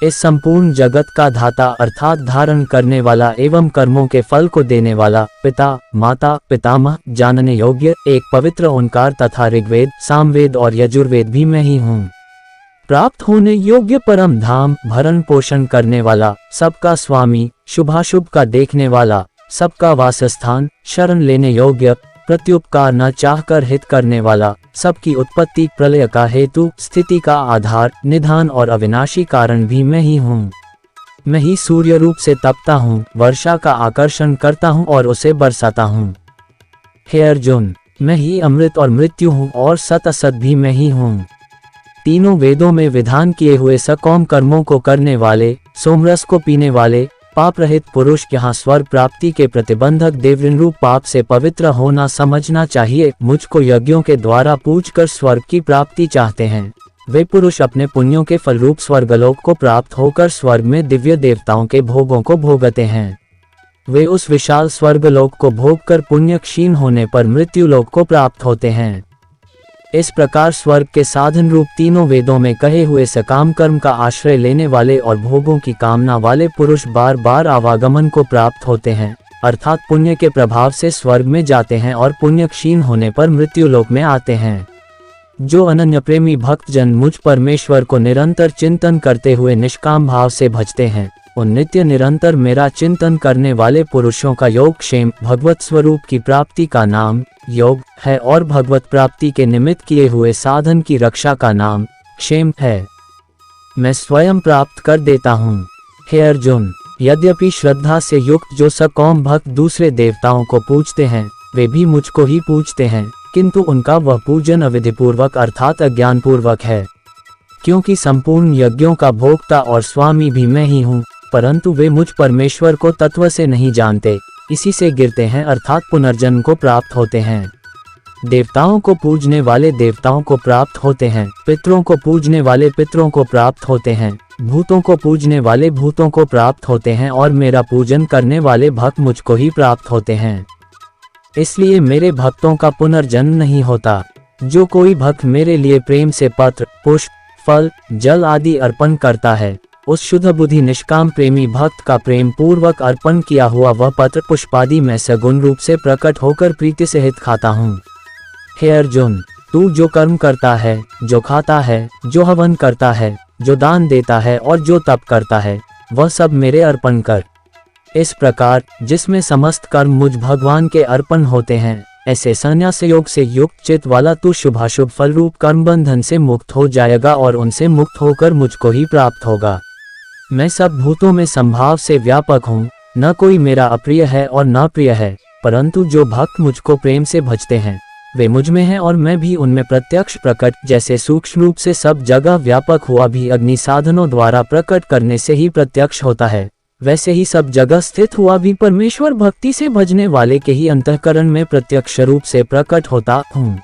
B: इस संपूर्ण जगत का धाता अर्थात धारण करने वाला एवं कर्मों के फल को देने वाला पिता, माता, पितामह, जानने योग्य एक पवित्र ओंकार तथा ऋग्वेद, सामवेद और यजुर्वेद भी मैं ही हूँ। प्राप्त होने योग्य परम धाम, भरण पोषण करने वाला, सबका स्वामी, शुभाशुभ का देखने वाला, सबका वासस्थान, शरण लेने योग्य, प्रत्युपकार न चाहकर हित करने वाला, सबकी उत्पत्ति प्रलय का हेतु, स्थिति का आधार, निधान और अविनाशी कारण भी मैं ही हूँ। मैं ही सूर्य रूप से तपता हूँ, वर्षा का आकर्षण करता हूँ और उसे बरसाता हूँ। हे अर्जुन, मैं ही अमृत और मृत्यु हूँ और सत असत भी मैं ही हूँ। तीनों वेदों में विधान किए हुए सकौम कर्मों को करने वाले, सोमरस को पीने वाले, पाप रहित पुरुष यहाँ स्वर्ग प्राप्ति के प्रतिबंधक देवऋण रूप पाप से पवित्र होना समझना चाहिए। मुझको यज्ञों के द्वारा पूजकर स्वर्ग की प्राप्ति चाहते हैं। वे पुरुष अपने पुण्यों के फलरूप स्वर्गलोक को प्राप्त होकर स्वर्ग में दिव्य देवताओं के भोगों को भोगते हैं। वे उस विशाल स्वर्गलोक को भोगकर पुण्य क्षीण होने पर मृत्यु लोक को प्राप्त होते हैं। इस प्रकार स्वर्ग के साधन रूप तीनों वेदों में कहे हुए सकाम कर्म का आश्रय लेने वाले और भोगों की कामना वाले पुरुष बार बार आवागमन को प्राप्त होते हैं, अर्थात पुण्य के प्रभाव से स्वर्ग में जाते हैं और पुण्य क्षीण होने पर मृत्यु लोक में आते हैं। जो अनन्य प्रेमी भक्तजन मुझ परमेश्वर को निरंतर चिंतन करते हुए निष्काम भाव से भजते हैं, उन नित्य निरंतर मेरा चिंतन करने वाले पुरुषों का योग क्षेम भगवत स्वरूप की प्राप्ति का नाम योग है और भगवत प्राप्ति के निमित्त किए हुए साधन की रक्षा का नाम क्षेम है। मैं स्वयं प्राप्त कर देता हूँ। हे अर्जुन, यद्यपि श्रद्धा से युक्त जो सकौम भक्त दूसरे देवताओं को पूजते हैं, वे भी मुझको ही पूजते हैं, किंतु उनका वह पूजन अविधिपूर्वक अर्थात अज्ञानपूर्वक है। क्योंकि संपूर्ण यज्ञों का भोक्ता और स्वामी भी मैं ही हूँ, परंतु वे मुझ परमेश्वर को तत्व से नहीं जानते, इसी से गिरते हैं अर्थात पुनर्जन्म को प्राप्त होते हैं। देवताओं को पूजने वाले देवताओं को प्राप्त होते हैं, पितरों को पूजने वाले पितरों को प्राप्त होते हैं, भूतों को पूजने वाले भूतों को प्राप्त होते हैं और मेरा पूजन करने वाले भक्त मुझको ही प्राप्त होते हैं। इसलिए मेरे भक्तों का पुनर्जन्म नहीं होता। जो कोई भक्त मेरे लिए प्रेम से पत्र, पुष्प, फल, जल आदि अर्पण करता है, उस शुद्ध बुद्धि निष्काम प्रेमी भक्त का प्रेम पूर्वक अर्पण किया हुआ वह पत्र पुष्पादि में सगुण रूप से प्रकट होकर प्रीति से हित खाता हूँ। हे अर्जुन, तू जो कर्म करता है, जो खाता है, जो हवन करता है, जो दान देता है और जो तप करता है, वह सब मेरे अर्पण कर। इस प्रकार जिसमें समस्त कर्म मुझ भगवान के अर्पण होते हैं, ऐसे संन्यास योग से युक्त चित्त वाला तू शुभाशुभ फल रूप कर्म बंधन से मुक्त हो जाएगा और उनसे मुक्त होकर मुझको ही प्राप्त होगा। मैं सब भूतों में संभाव से व्यापक हूँ, न कोई मेरा अप्रिय है और न प्रिय है, परंतु जो भक्त मुझको प्रेम से भजते हैं वे मुझ में हैं और मैं भी उनमें प्रत्यक्ष प्रकट। जैसे सूक्ष्म रूप से सब जगह व्यापक हुआ भी अग्नि साधनों द्वारा प्रकट करने से ही प्रत्यक्ष होता है, वैसे ही सब जगह स्थित हुआ भी परमेश्वर भक्ति से भजने वाले के ही अंतःकरण में प्रत्यक्ष रूप से प्रकट होता हूँ।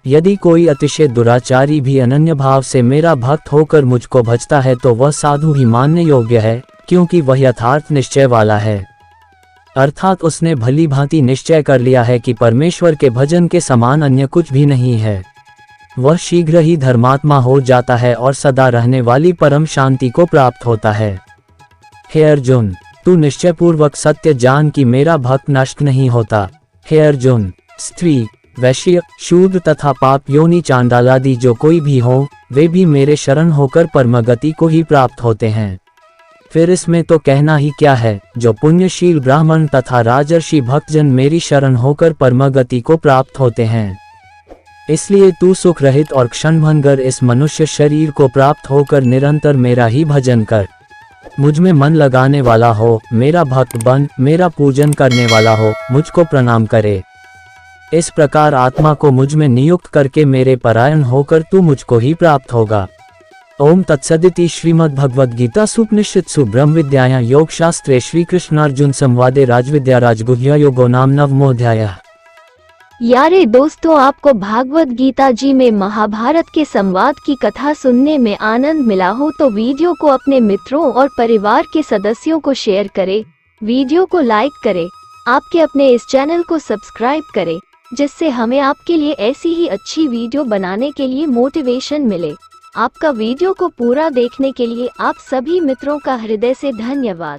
B: यदि कोई अतिशय दुराचारी भी अनन्य भाव से मेरा भक्त होकर मुझको भजता है तो वह साधु ही मानने योग्य है, क्योंकि वह यथार्थ निश्चय वाला है। अर्थात उसने भली भांति निश्चय कर लिया है कि परमेश्वर के भजन के समान अन्य कुछ भी नहीं है। वह शीघ्र ही धर्मात्मा हो जाता है और सदा रहने वाली परम शांति को प्राप्त होता है। हे अर्जुन, तू निश्चय पूर्वक सत्य जान कि मेरा भक्त नष्ट नहीं होता। हे अर्जुन, स्त्री, वैश्य, शूद्र तथा पाप योनि चांडालादि जो कोई भी हो, वे भी मेरे शरण होकर परमगति को ही प्राप्त होते हैं। फिर इसमें तो कहना ही क्या है, जो पुण्यशील ब्राह्मण तथा राजर्षि भक्तजन मेरी शरण होकर परमगति को प्राप्त होते हैं। इसलिए तू सुख रहित और क्षणभंगर इस मनुष्य शरीर को प्राप्त होकर निरंतर मेरा ही भजन कर। मुझ में मन लगाने वाला हो, मेरा भक्त बन, मेरा पूजन करने वाला हो, मुझको प्रणाम करे। इस प्रकार आत्मा को मुझ में नियुक्त करके मेरे परायण होकर तू मुझको ही प्राप्त होगा। ओम तत्सदिति श्रीमद्भगवद्गीता सुपनिषत्सु ब्रह्म विद्यायां योग शास्त्रे श्री कृष्णार्जुन संवादे राजविद्या राजगुह्य योगो नाम नवमोऽध्यायः।
A: यारे दोस्तों, आपको भागवत गीता जी में महाभारत के संवाद की कथा सुनने में आनंद मिला हो तो वीडियो को अपने मित्रों और परिवार के सदस्यों को शेयर करें, वीडियो को लाइक करें, आपके अपने इस चैनल को सब्सक्राइब करें, जिससे हमें आपके लिए ऐसी ही अच्छी वीडियो बनाने के लिए मोटिवेशन मिले। आपका वीडियो को पूरा देखने के लिए आप सभी मित्रों का हृदय से धन्यवाद।